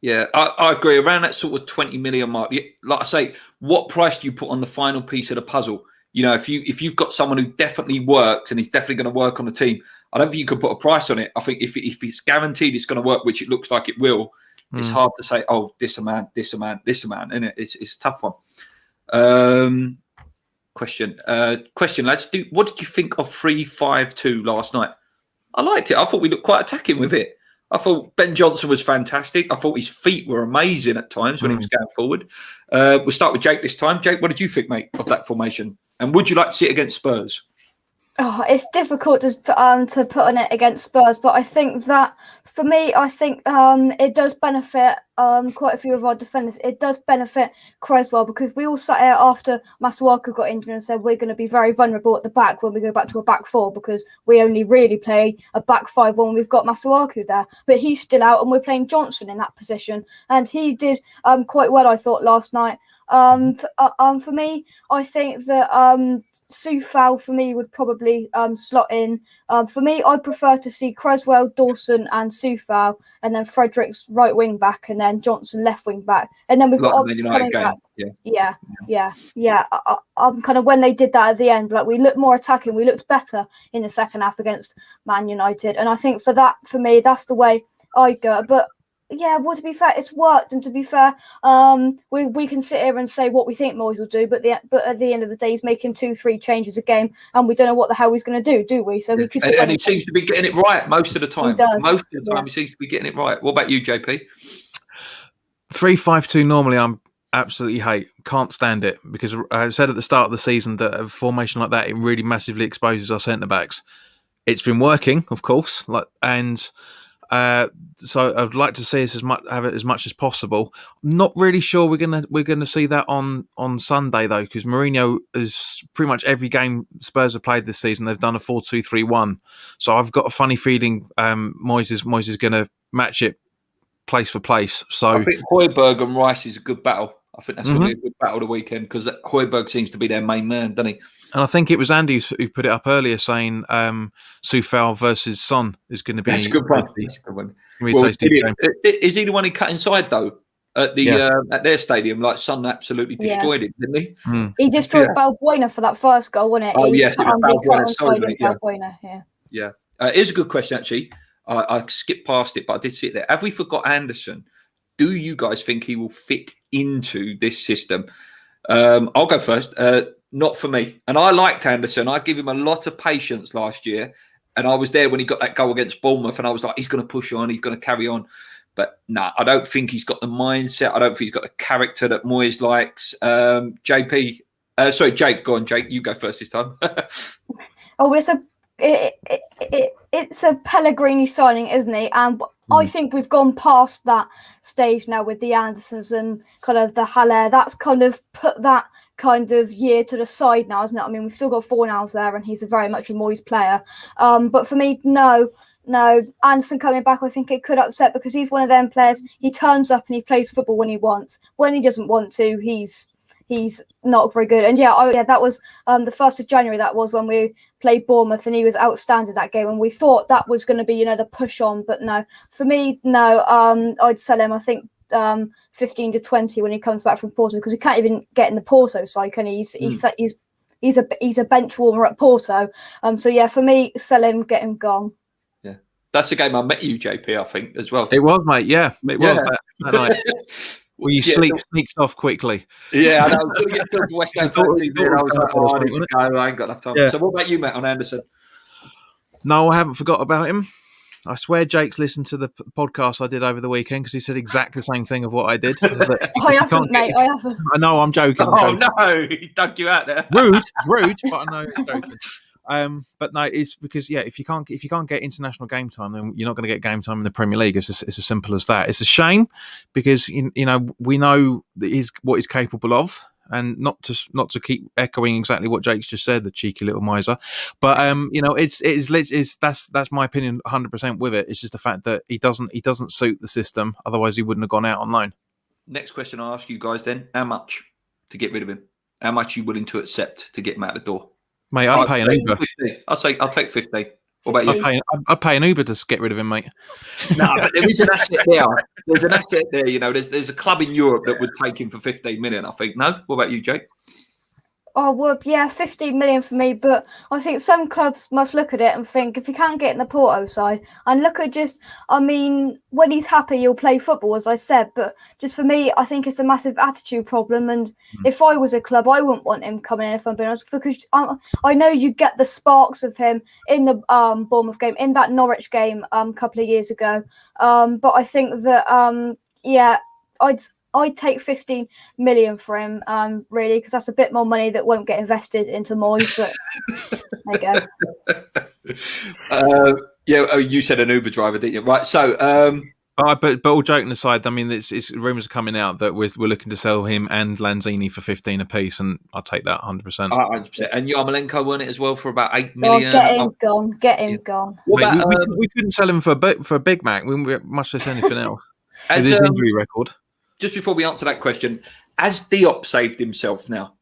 Speaker 1: Yeah, I agree. Around that sort of 20 million mark. Like I say, what price do you put on the final piece of the puzzle? You know, if you've got someone who definitely works and is definitely going to work on the team, I don't think you can put a price on it. I think if it's guaranteed it's going to work, which it looks like it will, it's hard to say, oh, this amount, isn't it? It's a tough one. Question, lads. What did you think of 3-5-2 last night? I liked it. I thought we looked quite attacking with it. I thought Ben Johnson was fantastic. I thought his feet were amazing at times when he was going forward. We'll start with Jake this time. Jake, what did you think, mate, of that formation? And would you like to see it against Spurs?
Speaker 6: Oh, it's difficult to put on it against Spurs, but I think that for me, I think it does benefit quite a few of our defenders. It does benefit Creswell, because we all sat here after Masuaku got injured and said we're going to be very vulnerable at the back when we go back to a back 4, because we only really play a back 5 when we've got Masuaku there. But he's still out, and we're playing Johnson in that position, and he did quite well, I thought, last night. For me, I think that Sufal for me would probably slot in. For me, I prefer to see Creswell, Dawson, and Sufal, and then Fredericks right wing back, and then Johnson left wing back, and then we've
Speaker 1: Like
Speaker 6: got
Speaker 1: the Man
Speaker 6: Obbs coming
Speaker 1: United game.
Speaker 6: back. Yeah. I'm kind of when they did that at the end, like we looked more attacking, we looked better in the second half against Man United, and I think for me, that's the way I go. But yeah, well, to be fair, it's worked, and to be fair, we can sit here and say what we think Moyes will do, but at the end of the day, he's making 2-3 changes a game, and we don't know what the hell he's going to do we? So he could.
Speaker 1: And he seems to be getting it right most of the time.
Speaker 6: He does.
Speaker 1: Most of the time, he seems to be getting it right. What about you, JP?
Speaker 5: 3-5-2 normally I'm absolutely hate. Can't stand it because I said at the start of the season that a formation like that, it really massively exposes our centre backs. It's been working, of course, so I'd like to see us have it as much as possible. I'm not really sure we're gonna see that on Sunday though, because Mourinho is pretty much every game Spurs have played this season. They've done a 4-2-3-1. So I've got a funny feeling Moyes is going to match it place for place. So
Speaker 1: I think Højbjerg and Rice is a good battle. I think that's going to be a good battle of the weekend because Højbjerg seems to be their main man, doesn't he?
Speaker 5: And I think it was Andy who put it up earlier saying Sufal versus Son is going to be
Speaker 1: That's a good one. Is he the one who cut inside though at their stadium? Like Son absolutely destroyed it, didn't he?
Speaker 6: He destroyed Balbuena for that first goal, wasn't it?
Speaker 1: Oh yes,
Speaker 6: Balbuena.
Speaker 1: Yeah. Here's a good question actually. I skipped past it, but I did see it there. Have we forgot Anderson? Do you guys think he will fit into this system? I'll go first. Not for me. And I liked Anderson. I give him a lot of patience last year. And I was there when he got that goal against Bournemouth. And I was like, he's going to push on. He's going to carry on. But no, I don't think he's got the mindset. I don't think he's got the character that Moyes likes. Jake. Go on, Jake. You go first this time.
Speaker 6: It's a Pellegrini signing, isn't he? And I think we've gone past that stage now with the Andersons and kind of the Hollah. That's kind of put that kind of year to the side now, isn't it? I mean, we've still got Fornals there, and he's very much a Moyes player. But for me, no. Anderson coming back, I think it could upset because he's one of them players. He turns up and he plays football when he wants. When he doesn't want to, he's not very good. And that was the 1st of January. That was when we played Bournemouth, and he was outstanding that game. And we thought that was going to be, the push on. But no, for me, no. I'd sell him. I think 15 to 20 when he comes back from Porto because he can't even get in the Porto side. Can he? He's a bench warmer at Porto. So for me, sell him, get him gone.
Speaker 1: Yeah, that's the game I met you, JP. I think as well.
Speaker 5: It was, mate. Yeah, it was that night. Well, you sneaked off quickly.
Speaker 1: Yeah, I know. I was going to get filled to West Ham fancy, and I was like, I need to go. I ain't got enough time. Yeah. So what about you, Matt, on Anderson?
Speaker 5: No, I haven't forgot about him. I swear Jake's listened to the podcast I did over the weekend because he said exactly the same thing of what I did.
Speaker 6: I haven't, mate. I haven't.
Speaker 5: I know, I'm joking.
Speaker 1: No, he dug you out there.
Speaker 5: Rude, but I know he's joking. But no, it's because if you can't get international game time, then you're not going to get game time in the Premier League. It's as simple as that. It's a shame because we know that what he's capable of, and not to keep echoing exactly what Jake's just said, the cheeky little miser. But that's my opinion, 100% with it. It's just the fact that he doesn't suit the system. Otherwise, he wouldn't have gone out on loan.
Speaker 1: Next question I'll ask you guys then: how much to get rid of him? How much are you willing to accept to get him out the door?
Speaker 5: Mate, I'll pay an Uber.
Speaker 1: 50. I'll take 50. What about you?
Speaker 5: I'll pay an Uber to get rid of him, mate.
Speaker 1: No, but there is an asset there. There's an asset there. There's a club in Europe that would take him for 15 million, I think. No? What about you, Jake?
Speaker 6: Oh, well, 15 million for me, but I think some clubs must look at it and think if he can't get in the Porto side, and look at when he's happy, he'll play football, as I said, but just for me, I think it's a massive attitude problem, and if I was a club, I wouldn't want him coming in, if I'm being honest, because I know you get the sparks of him in the Bournemouth game, in that Norwich game a couple of years ago, but I think that, I'd take 15 million for him, really, because that's a bit more money that won't get invested into Moyes. But there
Speaker 1: you go. You said an Uber driver, didn't you? Right. So,
Speaker 5: but all joking aside, I mean, it's rumours are coming out that we're looking to sell him and Lanzini for 15 apiece, and I'll take that 100%.
Speaker 1: 100%. And Yarmolenko won it as well for about 8 million.
Speaker 6: Get him gone. Get him gone.
Speaker 5: Mate, we couldn't sell him for a Big Mac, much less anything else. With his injury record.
Speaker 1: Just before we answer that question, has Diop saved himself now?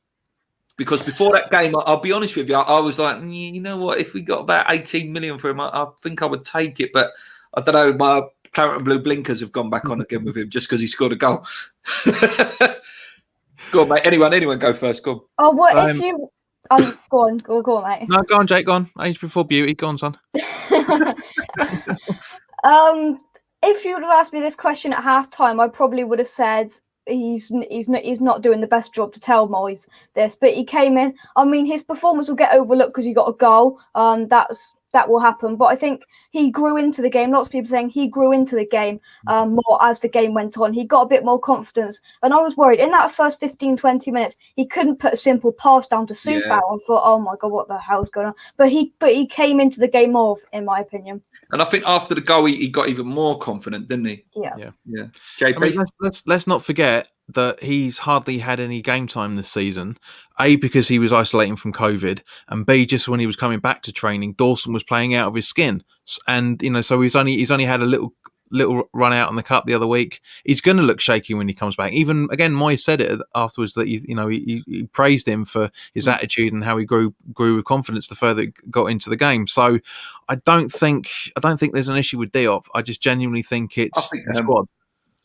Speaker 1: Because before that game, I'll be honest with you, I was like, you know what? If we got about 18 million for him, I think I would take it. But I don't know, my claret and blue blinkers have gone back on again with him just because he scored a goal. Go on, mate. Anyone go first. Go on.
Speaker 6: Oh, what if you? Go on, mate.
Speaker 5: No, go on, Jake. Go on. Age before beauty. Go on, son.
Speaker 6: If you would have asked me this question at half-time, I probably would have said he's not doing the best job to tell Moyes this, but he came in. I mean, his performance will get overlooked because he got a goal. That will happen, but I think he grew into the game. Lots of people saying he grew into the game more as the game went on. He got a bit more confidence, and I was worried in that first 15, 20 minutes he couldn't put a simple pass down to Soufal. I thought, oh my god, what the hell's going on? But he came into the game more, in my opinion.
Speaker 1: And I think after the goal, he got even more confident, didn't he?
Speaker 6: Yeah.
Speaker 1: JP?
Speaker 5: I mean, let's not forget that he's hardly had any game time this season. A, because he was isolating from COVID, and B, just when he was coming back to training, Dawson was playing out of his skin, and so he's only had a little run out on the cup the other week. He's going to look shaky when he comes back. Even again, Moyes said it afterwards that he praised him for his attitude and how he grew with confidence the further it got into the game. So I don't think there's an issue with Diop. I just genuinely think it's the squad.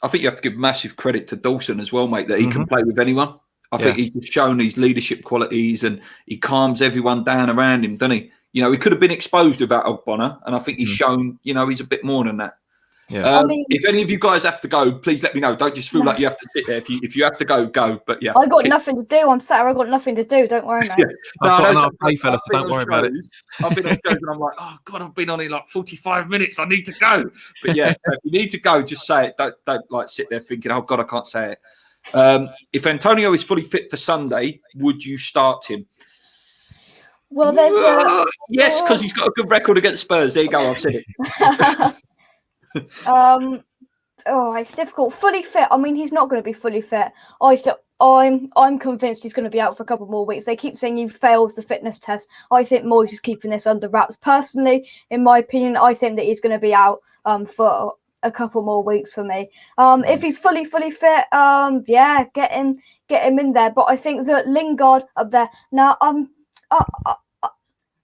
Speaker 1: I think you have to give massive credit to Dawson as well, mate, that he can play with anyone. I think he's just shown these leadership qualities and he calms everyone down around him, doesn't he? He could have been exposed without Ogbonna, and I think he's shown, he's a bit more than that.
Speaker 5: Yeah.
Speaker 1: If any of you guys have to go, please let me know. Don't just feel like you have to sit there. If you have to go, go. But yeah,
Speaker 6: I got nothing to do. I'm sat here. I got nothing to do. Don't worry, mate.
Speaker 5: I've got enough fella, so don't worry about it.
Speaker 1: I've been on shows and I'm like, oh god, I've been on it like 45 minutes. I need to go. But yeah, if you need to go, just say it. Don't like sit there thinking, oh god, I can't say it. If Antonio is fully fit for Sunday, would you start him?
Speaker 6: Well, there's
Speaker 1: yes, because he's got a good record against Spurs. There you go. I've said it.
Speaker 6: It's difficult. Fully fit. I mean, he's not going to be fully fit. I'm convinced he's going to be out for a couple more weeks. They keep saying he fails the fitness test. I think Moyes is keeping this under wraps. Personally, in my opinion, I think that he's going to be out for a couple more weeks for me. If he's fully fit, get him in there. But I think that Lingard up there now.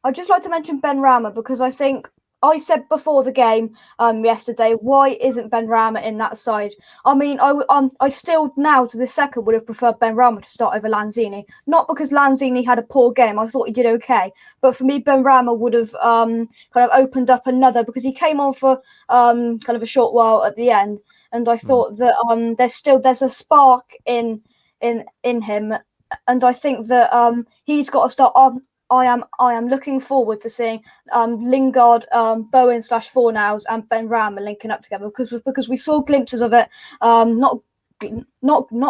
Speaker 6: I'd just like to mention Ben Rama because I think. I said before the game yesterday, why isn't Ben Rama in that side? I mean, I still now to this second would have preferred Ben Rama to start over Lanzini. Not because Lanzini had a poor game. I thought he did okay. But for me, Ben Rama would have kind of opened up another because he came on for kind of a short while at the end. And I thought that there's a spark in him. And I think that he's got to start on. I am looking forward to seeing Lingard, Bowen / Fornals and Ben Rama linking up together because we saw glimpses of it, not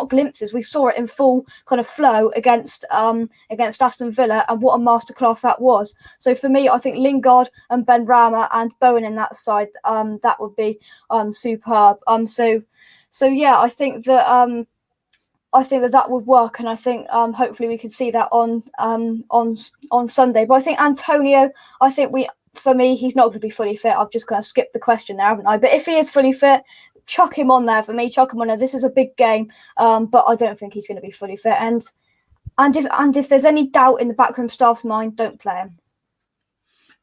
Speaker 6: glimpses. We saw it in full kind of flow against Aston Villa, and what a masterclass that was. So for me, I think Lingard and Ben Rama and Bowen in that side, that would be superb. So yeah, I think that. I think that would work, and I think hopefully we can see that on Sunday. But I think Antonio, for me, he's not going to be fully fit. I've just kind of skipped the question there, haven't I? But if he is fully fit, chuck him on there for me. Chuck him on there. This is a big game, but I don't think he's going to be fully fit. And if there's any doubt in the backroom staff's mind, don't play him.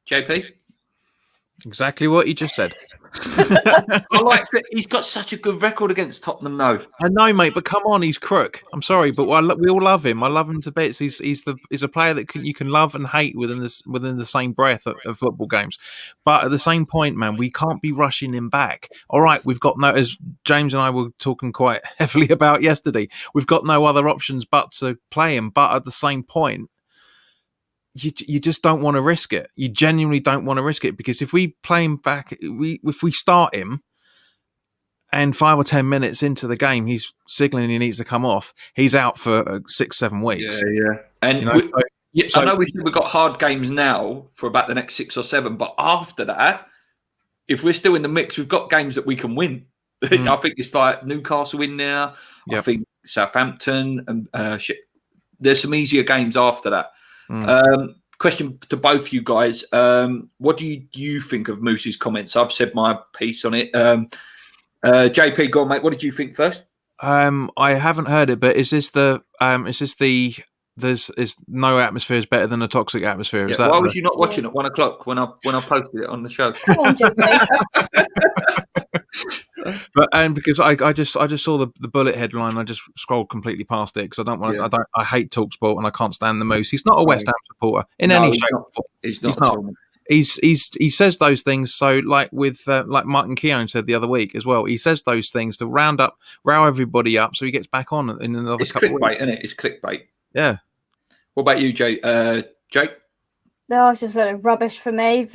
Speaker 1: JP?
Speaker 5: Exactly what you just said.
Speaker 1: I like that he's got such a good record against Tottenham, though.
Speaker 5: I know, mate, but come on, he's crook. I'm sorry, but we all love him. I love him to bits. He's a player that you can love and hate within the same breath of football games. But at the same point, man, we can't be rushing him back. All right, we've got no, as James and I were talking quite heavily about yesterday, we've got no other options but to play him. But at the same point, you just don't want to risk it. You genuinely don't want to risk it because if we play him back, if we start him and 5 or 10 minutes into the game, he's signaling he needs to come off. He's out for 6-7 weeks.
Speaker 1: Yeah. And I know we've got hard games now for about the next 6 or 7, but after that, if we're still in the mix, we've got games that we can win. I think it's like Newcastle in there. Yep. I think Southampton and there's some easier games after that. Question to both you guys. What do you think of Moose's comments? I've said my piece on it. JP, go on, mate. What did you think first?
Speaker 5: I haven't heard it, but is this the is no atmosphere is better than a toxic atmosphere? Is
Speaker 1: Yeah.
Speaker 5: that
Speaker 1: Why was you not watching at 1 o'clock when I posted it on the show?
Speaker 6: Come on, JP.
Speaker 5: But because I just saw the bullet headline, I just scrolled completely past it because I don't want
Speaker 1: Yeah.
Speaker 5: I hate Talksport and I can't stand the Moose. He's not a West Ham supporter in any shape or form.
Speaker 1: He's not. At all.
Speaker 5: He says those things. So like with like Martin Keown said the other week as well. He says those things to row everybody up, so he gets back on in another
Speaker 1: It's
Speaker 5: couple of
Speaker 1: clickbait,
Speaker 5: weeks.
Speaker 1: isn't it? It's clickbait.
Speaker 5: Yeah.
Speaker 1: What about you, Jake? Jake?
Speaker 6: That was just a lot of rubbish for me.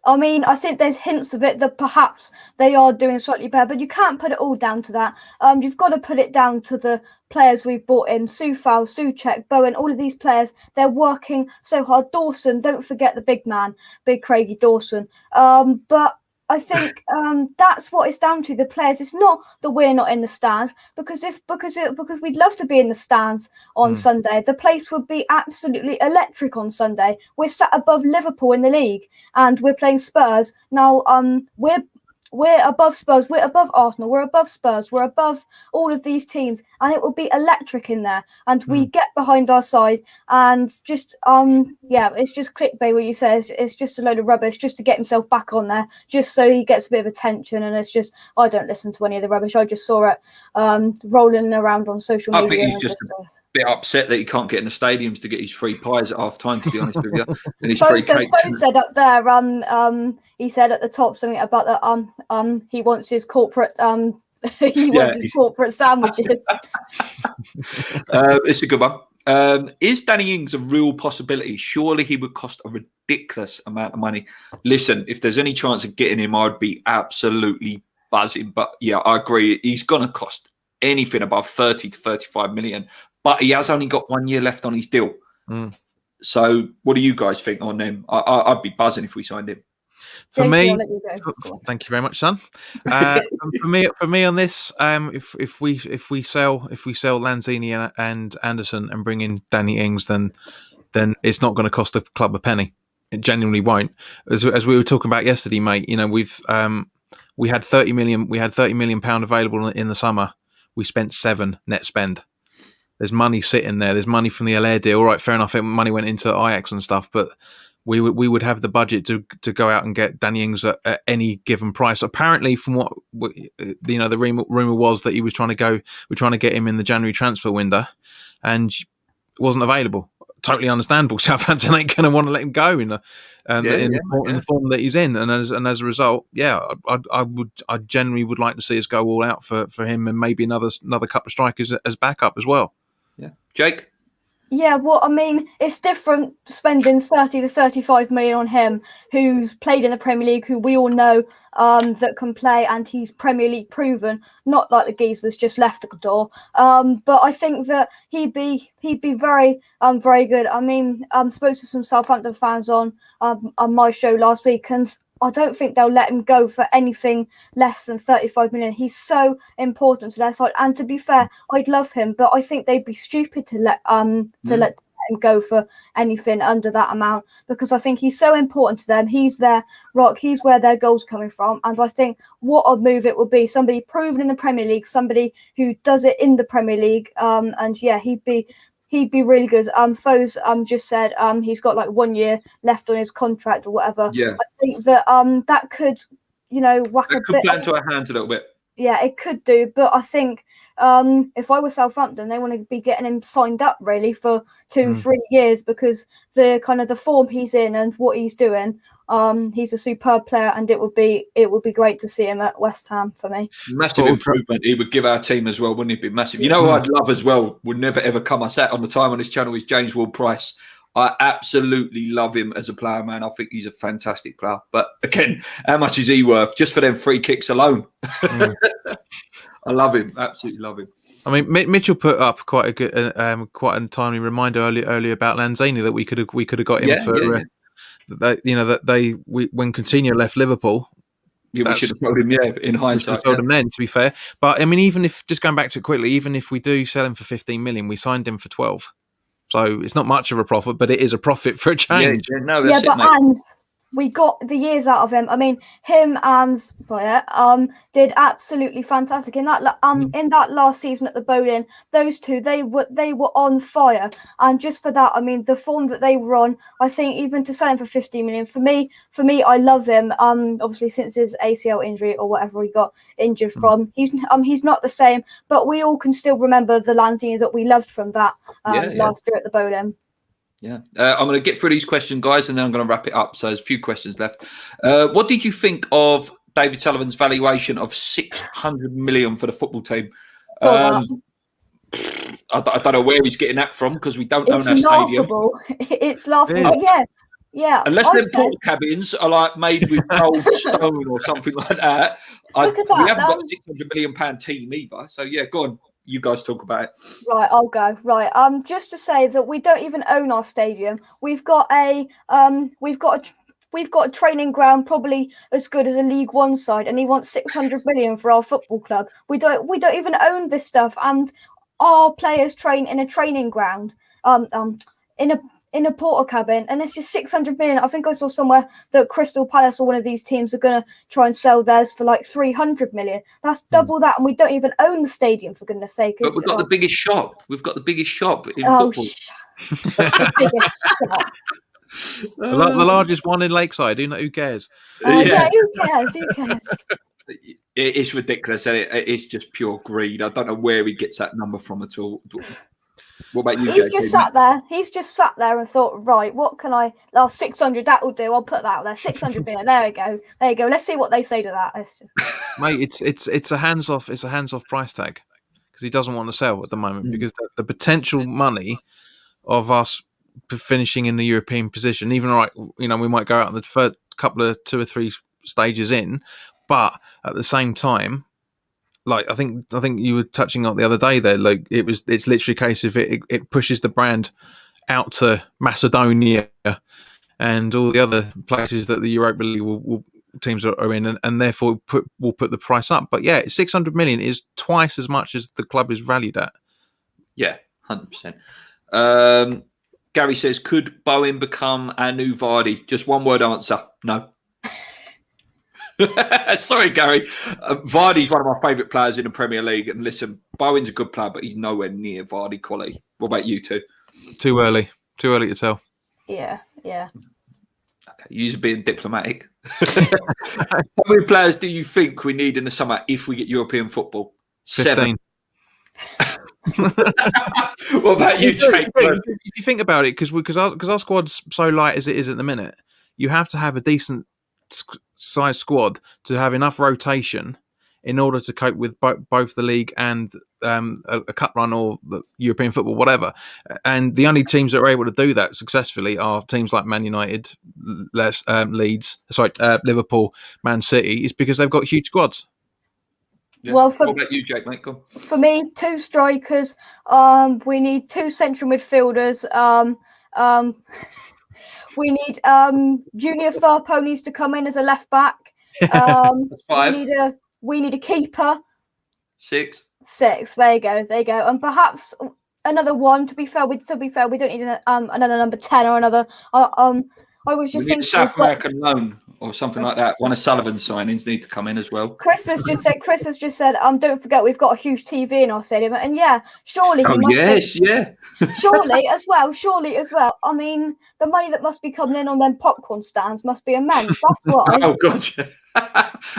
Speaker 6: I think there's hints of it that perhaps they are doing slightly better, but you can't put it all down to that. You've got to put it down to the players we've brought in: Soufal, Souček, Bowen, all of these players. They're working so hard. Dawson, don't forget the big man, big Craigie Dawson. But I think that's what it's down to, the players. It's not that we're not in the stands, because we'd love to be in the stands on Sunday. The place would be absolutely electric on Sunday. We're sat above Liverpool in the league, and we're playing Spurs now. We're above Spurs, we're above Arsenal, we're above Spurs, we're above all of these teams, and it will be electric in there. And we get behind our side, and just it's just clickbait. What you say it's just a load of rubbish, just to get himself back on there, just so he gets a bit of attention. And it's just, I don't listen to any of the rubbish. I just saw it rolling around on social media.
Speaker 1: I think he's just a bit upset that he can't get in the stadiums to get his free pies at half time, to be honest with you. And his free cakes.
Speaker 6: Fo said up there, he said at the top something about that he wants his corporate his corporate sandwiches.
Speaker 1: It's a good one. Is Danny Ings a real possibility? Surely he would cost a ridiculous amount of money. Listen, if there's any chance of getting him, I'd be absolutely buzzing. But yeah, I agree. He's going to cost anything above 30 to 35 million. But he has only got 1 year left on his deal. So what do you guys think on him? I'd be buzzing if we signed him.
Speaker 5: For me, thank you very much, son. For me on this, if we sell Lanzini and Anderson and bring in Danny Ings, then it's not going to cost the club a penny. It genuinely won't. As we were talking about yesterday, mate. You know, we had 30 million. We had 30 million pound available in the summer. We spent 7 net spend. There's money sitting there. There's money from the Allaire deal. All right, fair enough. Money went into Ajax and stuff, but we would have the budget to go out and get Danny Ings at any given price. Apparently, from what the rumor was that he was trying to get him in the January transfer window, and it wasn't available. Totally understandable. Southampton ain't going to want to let him go in the form that he's in, and as a result, I generally would like to see us go all out for him, and maybe another couple of strikers as backup as well.
Speaker 1: Yeah, Jake.
Speaker 6: Yeah, well, I mean, it's different spending 30 to 35 million on him, who's played in the Premier League, who we all know that can play, and he's Premier League proven, not like the geezer that's just left the door. But I think that he'd be very very good. I mean, I spoke to some Southampton fans on my show last week, and I don't think they'll let him go for anything less than 35 million. He's so important to their side. And to be fair, I'd love him, but I think they'd be stupid to let him go for anything under that amount, because I think he's so important to them. He's their rock. He's where their goals coming from. And I think what a move it would be. Somebody proven in the Premier League, somebody who does it in the Premier League. And yeah, he'd be really good. Foes just said he's got like 1 year left on his contract or whatever.
Speaker 1: Yeah.
Speaker 6: I think that that could, whack a bit.
Speaker 1: Play into our hands a little bit.
Speaker 6: Yeah, it could do. But I think if I were Southampton, they want to be getting him signed up really for 2-3 years, because the form he's in and what he's doing. He's a superb player, and it would be great to see him at West Ham for me.
Speaker 1: Massive improvement. He would give our team as well, wouldn't it? Be massive. You know who I'd love as well, would never ever come. I sat on the time on this channel is James Ward-Prowse. I absolutely love him as a player, man. I think he's a fantastic player. But again, how much is he worth just for them free kicks alone? I love him. Absolutely love him.
Speaker 5: I mean, Mitchell put up quite a good, quite a timely reminder earlier about Lanzini that we could have got him for. When Coutinho left Liverpool,
Speaker 1: we should have told him. Yeah, in hindsight,
Speaker 5: we should have told him then. To be fair, but I mean, even if just going back to it quickly, even if we do sell him for 15 million, we signed him for 12. So it's not much of a profit, but it is a profit for a change.
Speaker 6: But we got the years out of him. I mean, him and did absolutely fantastic in that last season at the Bowling. Those two, they were on fire, and just for that, I mean, the form that they were on, I think even to sell him for 50 million, for me, I love him. Obviously since his ACL injury or whatever he got injured from, he's not the same. But we all can still remember the Lanzini that we loved from that last year at the Bowling.
Speaker 1: Yeah, I'm going to get through these questions, guys, and then I'm going to wrap it up. So there's a few questions left. What did you think of David Sullivan's valuation of 600 million for the football team? I don't know where he's getting that from because we don't own our
Speaker 6: laughable.
Speaker 1: stadium.
Speaker 6: It's laughable. Yeah.
Speaker 1: Unless them porta cabins are like made with gold stone or something like that.
Speaker 6: Look at that.
Speaker 1: We haven't got a 600 million pound team either. So yeah, go on. You guys talk about it.
Speaker 6: Right, I'll go. Right, just to say that we don't even own our stadium. We've got a training ground probably as good as a League One side, and he wants 600 million for our football club. We don't even own this stuff, and our players train in a training ground, in a porta cabin, and it's just 600 million. I think I saw somewhere that Crystal Palace or one of these teams are going to try and sell theirs for like 300 million. That's double that, and we don't even own the stadium, for goodness sake.
Speaker 1: But we've got the biggest shop. We've got the biggest shop in
Speaker 6: football.
Speaker 1: The
Speaker 6: biggest shop.
Speaker 5: The largest one in Lakeside. Who cares?
Speaker 6: Who cares?
Speaker 1: It's ridiculous. It's just pure greed. I don't know where he gets that number from at all. What about you?
Speaker 6: He's just sat there. He's just sat there and thought, right, what can I? 600. That will do. I'll put that out there. 600 million. There we go. There you go. Let's see what they say to that.
Speaker 5: Mate, it's a hands off. It's a hands off price tag because he doesn't want to sell at the moment because the potential money of us finishing in the European position, even we might go out in the first couple of 2 or 3 stages in, but at the same time. Like I think you were touching on the other day there, Luke. It's literally a case of it pushes the brand out to Macedonia and all the other places that the Europa League teams are in, and therefore will put the price up. But yeah, 600 million is twice as much as the club is valued at. Yeah,
Speaker 1: 100%. Gary says, could Bowen become our new Vardy? Just one word answer: no. Sorry, Gary. Vardy's one of my favourite players in the Premier League. And listen, Bowen's a good player, but he's nowhere near Vardy quality. What about you two?
Speaker 5: Too early to tell.
Speaker 6: Yeah.
Speaker 1: Okay, you're being diplomatic. How many players do you think we need in the summer if we get European football?
Speaker 5: 15.
Speaker 1: 7. What about you, Jake?
Speaker 5: If you think about it, because our squad's so light as it is at the minute, you have to have a decent size squad to have enough rotation in order to cope with both the league and a cup run or the European football, whatever. And the only teams that are able to do that successfully are teams like Man United, Leeds, Liverpool, Man City, is because they've got huge squads.
Speaker 1: Yeah. Well, what about you, Jake? Mate, go on.
Speaker 6: For me, 2 strikers. We need 2 central midfielders. We need Junior Firpo needs to come in as a left back.
Speaker 1: That's 5.
Speaker 6: We need a keeper.
Speaker 1: 6.
Speaker 6: There you go. And perhaps another one. To be fair, we don't need another number 10 or another. I was just thinking
Speaker 1: South American loan or something like that. One of Sullivan's signings need to come in as well.
Speaker 6: Chris has just said, don't forget we've got a huge TV in our stadium, and surely he must. Surely as well. I mean, the money that must be coming in on them popcorn stands must be immense. That's why.
Speaker 1: Oh god.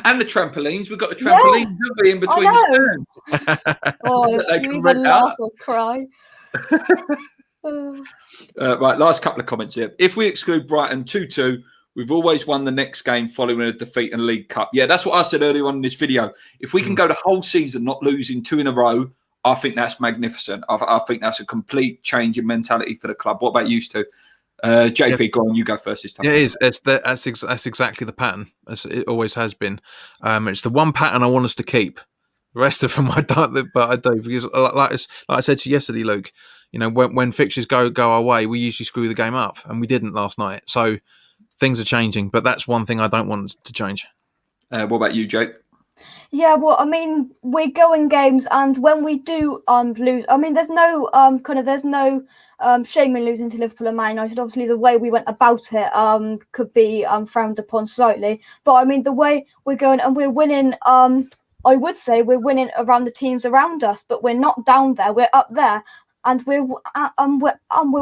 Speaker 1: And the trampolines. We've got the trampolines in between the stands.
Speaker 6: Oh, you either laugh or cry.
Speaker 1: Right, last couple of comments here. If we exclude Brighton 2-2, we've always won the next game following a defeat in the League Cup. Yeah, that's what I said earlier on in this video. If we can go the whole season not losing 2 in a row, I think that's magnificent. I think that's a complete change in mentality for the club. What about you two? JP, go on. You go first this time.
Speaker 5: Yeah, it is. That's exactly the pattern, as it always has been. It's the one pattern I want us to keep. The rest of them I don't, but I do, because like I said to you yesterday, Luke, when fixtures go our way, we usually screw the game up, and we didn't last night. So things are changing, but that's one thing I don't want to change.
Speaker 1: What about you, Jake?
Speaker 6: Yeah, well, I mean, we go in games, and when we do lose, I mean, there's no shame in losing to Liverpool and Man United. Obviously, the way we went about it could be frowned upon slightly, but I mean, the way we're going and we're winning, I would say we're winning around the teams around us, but we're not down there. We're up there. And we're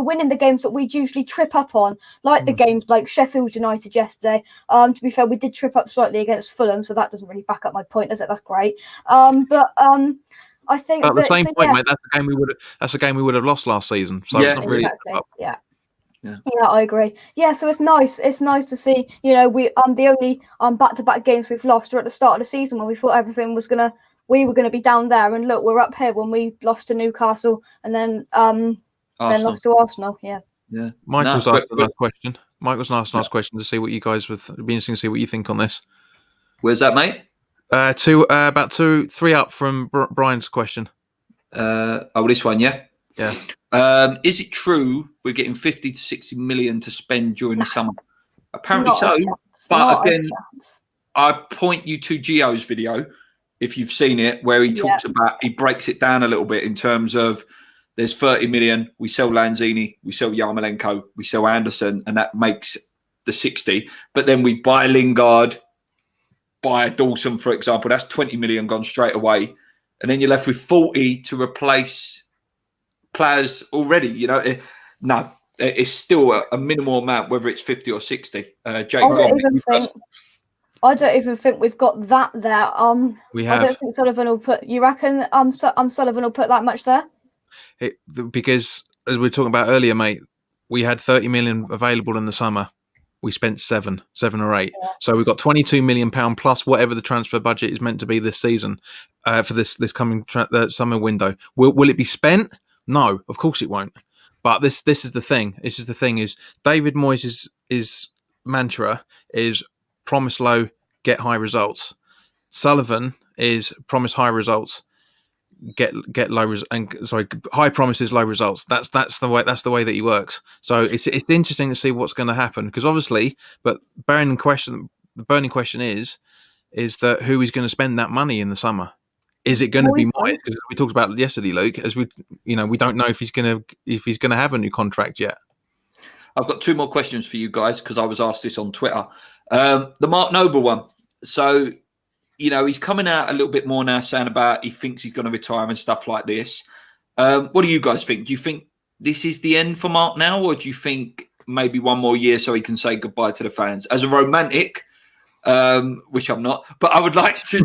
Speaker 6: winning the games that we usually trip up on, like the games like Sheffield United yesterday. To be fair, we did trip up slightly against Fulham, so that doesn't really back up my point, does it? That's great. But I think
Speaker 5: At the same
Speaker 6: so,
Speaker 5: point,
Speaker 6: yeah.
Speaker 5: mate, that's a game we would have lost last season. So
Speaker 1: Yeah,
Speaker 5: it's not really
Speaker 6: Exactly. Yeah.
Speaker 1: Yeah.
Speaker 6: Yeah, I agree. Yeah, so it's nice. It's nice to see. You know, we the only back-to-back games we've lost are at the start of the season when we thought we were gonna be down there, and look, we're up here when we lost to Newcastle and then lost to Arsenal. Yeah.
Speaker 1: Yeah.
Speaker 5: Michael's asked a nice question. Michael's asked a nice question to see what you guys would be interesting to see what you think on this.
Speaker 1: Where's that, mate?
Speaker 5: About 3 up from Brian's question.
Speaker 1: This one, yeah.
Speaker 5: Yeah.
Speaker 1: Is it true we're getting 50 to 60 million to spend during the summer? Apparently
Speaker 6: Not
Speaker 1: so.
Speaker 6: a chance.
Speaker 1: But
Speaker 6: Not a
Speaker 1: again,
Speaker 6: chance.
Speaker 1: I point you to Gio's video, if you've seen it, where he talks about, he breaks it down a little bit in terms of there's 30 million, we sell Lanzini, we sell Yarmolenko, we sell Anderson, and that makes the 60. But then we buy Lingard, buy Dawson, for example, that's 20 million gone straight away. And then you're left with 40 to replace players already. You know, no, it's still a minimal amount, whether it's 50 or 60. Jake,
Speaker 6: I don't even think we've got that there.
Speaker 5: We have.
Speaker 6: I don't think Sullivan will put. You reckon? Sullivan will put that much there?
Speaker 5: Because as we were talking about earlier, mate, we had 30 million available in the summer. We spent seven or eight. Yeah. So we've got 22 million pound plus whatever the transfer budget is meant to be this season for this coming summer window. Will it be spent? No, of course it won't. But this is the thing. This is the thing: is David Moyes' mantra is promise low, get high results. Sullivan is promise high results, get low high promises, low results. That's the way that he works. So it's interesting to see what's going to happen, because obviously, but the burning question is that who is going to spend that money in the summer? Is it going to be Moyes? Because we talked about yesterday, Luke. As we don't know if he's going to have a new contract yet.
Speaker 1: I've got 2 more questions for you guys because I was asked this on Twitter. The Mark Noble one. So, he's coming out a little bit more now, saying about he thinks he's going to retire and stuff like this. What do you guys think? Do you think this is the end for Mark now, or do you think maybe one more year so he can say goodbye to the fans? As a romantic, which I'm not, but I would like to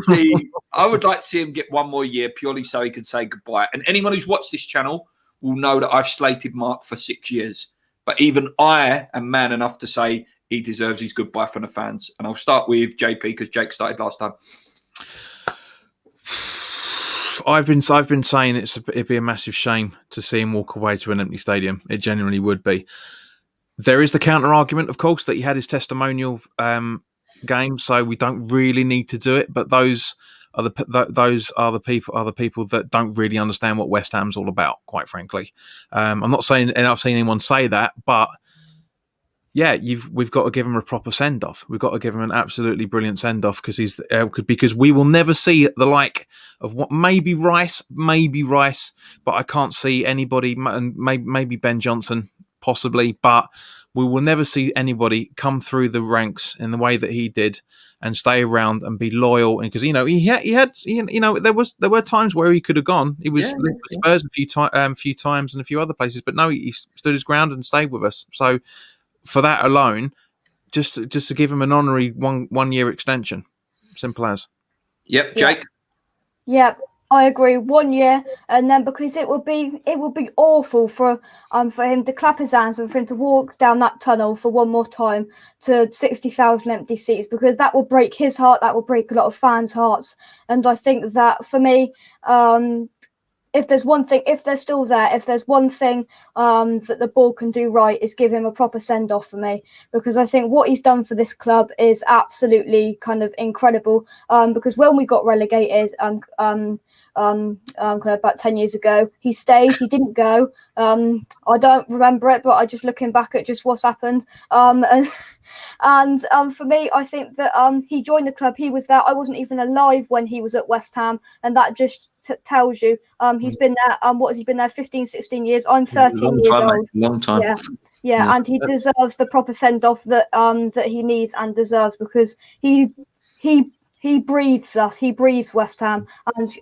Speaker 1: see him get one more year purely so he can say goodbye. And anyone who's watched this channel will know that I've slated Mark for 6 years. But even I am man enough to say he deserves his goodbye from the fans. And I'll start with JP because Jake started last time.
Speaker 5: I've been saying it'd be a massive shame to see him walk away to an empty stadium. It genuinely would be. There is the counter argument, of course, that he had his testimonial game, so we don't really need to do it. But those are the people that don't really understand what West Ham's all about, quite frankly. I'm not saying, and I've seen anyone say that, but yeah, we've got to give him a proper send off. We've got to give him an absolutely brilliant send off because we will never see the like of what maybe Rice, but I can't see anybody, and maybe Ben Johnson possibly, but we will never see anybody come through the ranks in the way that he did and stay around and be loyal. And because there were times where he could have gone. He was Spurs a few times and a few other places, but no, he stood his ground and stayed with us. So for that alone, just to give him an honorary one year extension, simple as.
Speaker 1: Yep, Jake.
Speaker 6: Yep. I agree. 1 year, and then because it would be awful for him to clap his hands and for him to walk down that tunnel for one more time to 60,000 empty seats, because that will break his heart. That will break a lot of fans' hearts. And I think that for me, if there's one thing, if they're still there, if there's one thing that the board can do right, is give him a proper send off for me, because I think what he's done for this club is absolutely kind of incredible. Because when we got relegated, kind of about 10 years ago, he stayed, he didn't go. I don't remember it, but I just looking back at just what's happened. And for me, I think that he joined the club. He was there. I wasn't even alive when he was at West Ham, and that just tells you he's been there. What has he been there? 15, 16 years. I'm 13 years old.
Speaker 1: Long time.
Speaker 6: Yeah, and he deserves the proper send off that that he needs and deserves, because he breathes us. He breathes West Ham,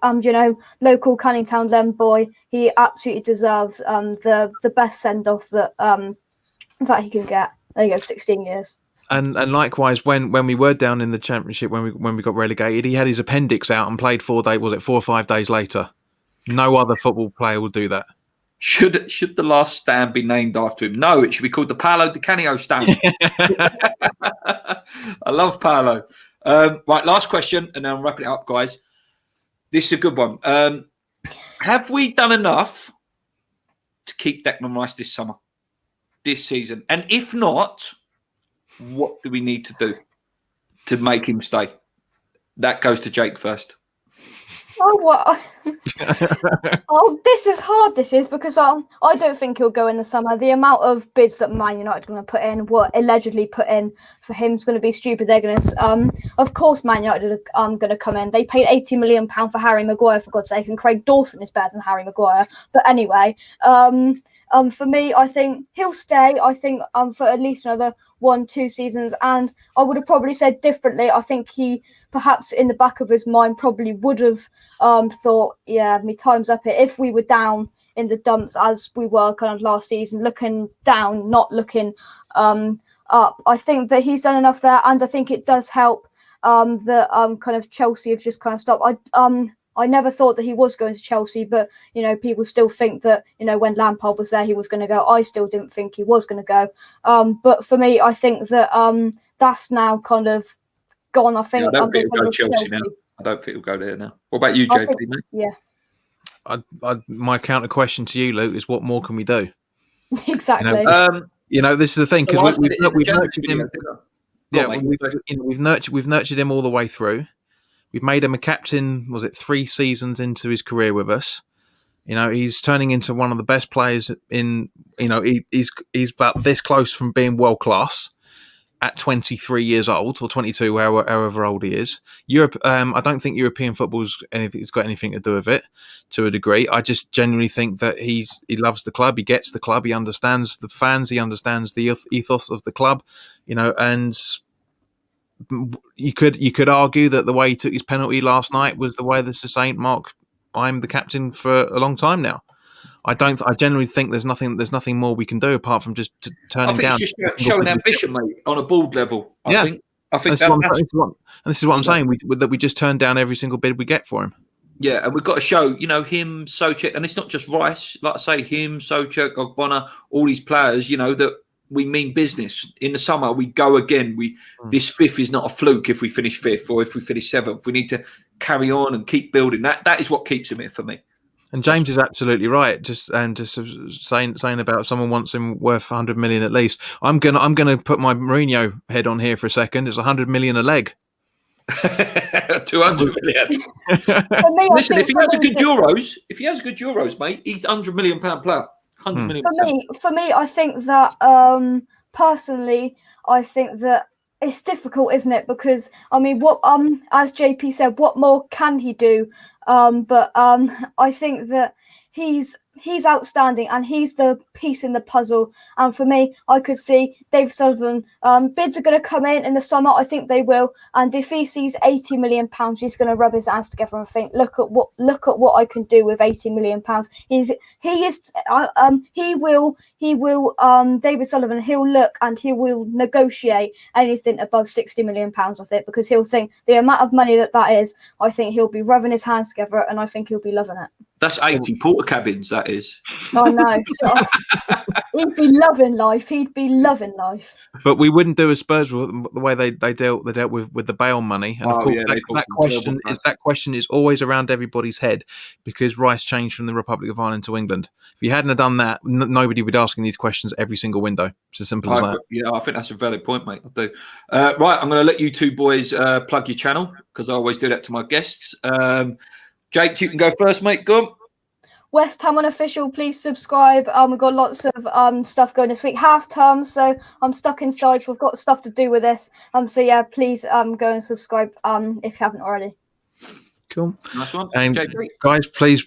Speaker 6: and you know, local Canning Town Lem boy. He absolutely deserves the best send off that that he can get. There you go, 16 years.
Speaker 5: And likewise, when we were down in the Championship, when we got relegated, he had his appendix out and played 4 or 5 days later. No other football player will do that.
Speaker 1: Should the last stand be named after him? No, it should be called the Paolo Di Canio stand. I love Paolo. Right, last question, and then I'm wrapping it up, guys. This is a good one. Have we done enough to keep Declan Rice this season? And if not, what do we need to do to make him stay? That goes to Jake first.
Speaker 6: Oh, what? Oh, this is hard. This is because I don't think he'll go in the summer. The amount of bids that Man United are going to put in, what allegedly put in for him, is going to be stupid. They're going to, of course, Man United are going to come in. They paid £80 million for Harry Maguire, for God's sake, and Craig Dawson is better than Harry Maguire. But anyway, for me, I think he'll stay. I think for at least another 1-2 seasons, and I would have probably said differently. I think he perhaps in the back of his mind probably would have thought, yeah, my time's up here. If we were down in the dumps as we were kind of last season, looking down, not looking up, I think that he's done enough there, and I think it does help that kind of Chelsea have just kind of stopped. I never thought that he was going to Chelsea, but, you know, people still think that, you know, when Lampard was there, he was going to go. I still didn't think he was going to go. But for me, I think that that's now kind of gone. I think
Speaker 1: I don't think he'll go Chelsea now. I don't think he'll go there now. What about you, JP?
Speaker 6: Yeah.
Speaker 5: My counter question to you, Luke, is what more can we do?
Speaker 6: Exactly.
Speaker 5: You know, this is the thing, because we've nurtured him. Yeah, we've nurtured him all the way through. We've made him a captain, was it 3 seasons into his career with us? You know, he's turning into one of the best players in, you know, he's about this close from being world class at 23 years old, or 22, however old he is. Europe, I don't think European football's got anything to do with it to a degree. I just genuinely think that he loves the club, he gets the club, he understands the fans, he understands the ethos of the club, you know, and you could argue that the way he took his penalty last night was the way that's to say, Mark, I'm the captain for a long time now. I generally think there's nothing more we can do apart from just turning down.
Speaker 1: It's just showing ambition, mate, on a board level. I think
Speaker 5: this is what I'm saying. We just turn down every single bid we get for him.
Speaker 1: Yeah, and we've got to show, you know, him, Souček, and it's not just Rice. Like I say, him, Souček, Ogbonna, all these players, you know, that we mean business. In the summer, we go again. This 5th is not a fluke if we finish 5th or if we finish 7th. We need to carry on and keep building. That is what keeps him here for me.
Speaker 5: And James is absolutely right. Just saying about someone wants him worth 100 million at least. I'm gonna put my Mourinho head on here for a second. It's 100 million a leg.
Speaker 1: 200 million. Listen, if he has a good Euros, mate, he's £100 million player. 100 million.
Speaker 6: For me, I think that personally, I think that it's difficult, isn't it? Because I mean, what as JP said, what more can he do? But I think that he's outstanding and he's the piece in the puzzle. And for me, I could see Dave Sullivan, bids are going to come in the summer. I think they will. And if he sees £80 million, he's going to rub his hands together and think, look at what I can do with £80 million. He will David Sullivan, he'll look and he will negotiate anything above £60 million, I think, because he'll think the amount of money that is, I think he'll be rubbing his hands together and I think he'll be loving it.
Speaker 1: That's 80 porter cabins, that is.
Speaker 6: Oh no, he'd be loving life. He'd be loving life.
Speaker 5: But we wouldn't do as Spurs the way they dealt with the bail money, and of course that question is always around everybody's head because Rice changed from the Republic of Ireland to England. If you hadn't have done that, nobody would be asking these questions every single window. It's as simple as that.
Speaker 1: Yeah, I think that's a valid point, mate. I do. Right, I'm going to let you two boys plug your channel because I always do that to my guests. Jake, you can go first, mate. Go on.
Speaker 6: West Ham Unofficial, please subscribe. We've got lots of stuff going this week. Half term, so I'm stuck inside, so we've got stuff to do with this. So yeah, please go and subscribe if you haven't already.
Speaker 5: Cool.
Speaker 1: Nice one.
Speaker 5: And guys, please,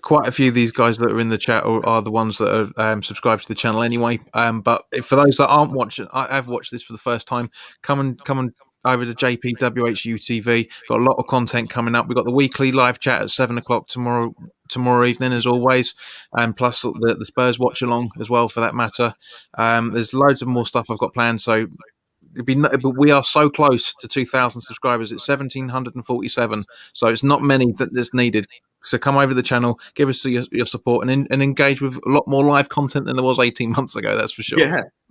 Speaker 5: quite a few of these guys that are in the chat are the ones that are subscribed to the channel anyway. But for those that aren't watching, I've watched this for the first time. Come and over to JPWHU TV. Got a lot of content coming up. We've got the weekly live chat at 7:00 tomorrow evening, as always, and plus the Spurs watch along as well, for that matter. There's loads of more stuff I've got planned. So but we are so close to 2,000 subscribers. It's 1,747. So it's not many that's needed. So come over the channel, give us your support, and engage with a lot more live content than there was 18 months ago. That's for sure.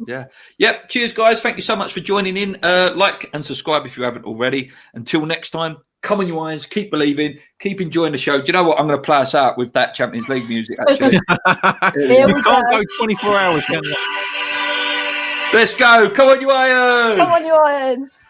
Speaker 5: Yeah. Cheers, guys. Thank you so much for joining in. Like and subscribe if you haven't already. Until next time, come on, you irons. Keep believing. Keep enjoying the show. Do you know what? I'm going to play us out with that Champions League music. Actually, you can't go 24 hours, can you?
Speaker 1: Let's go. Come on, you irons.
Speaker 6: Come on, you irons.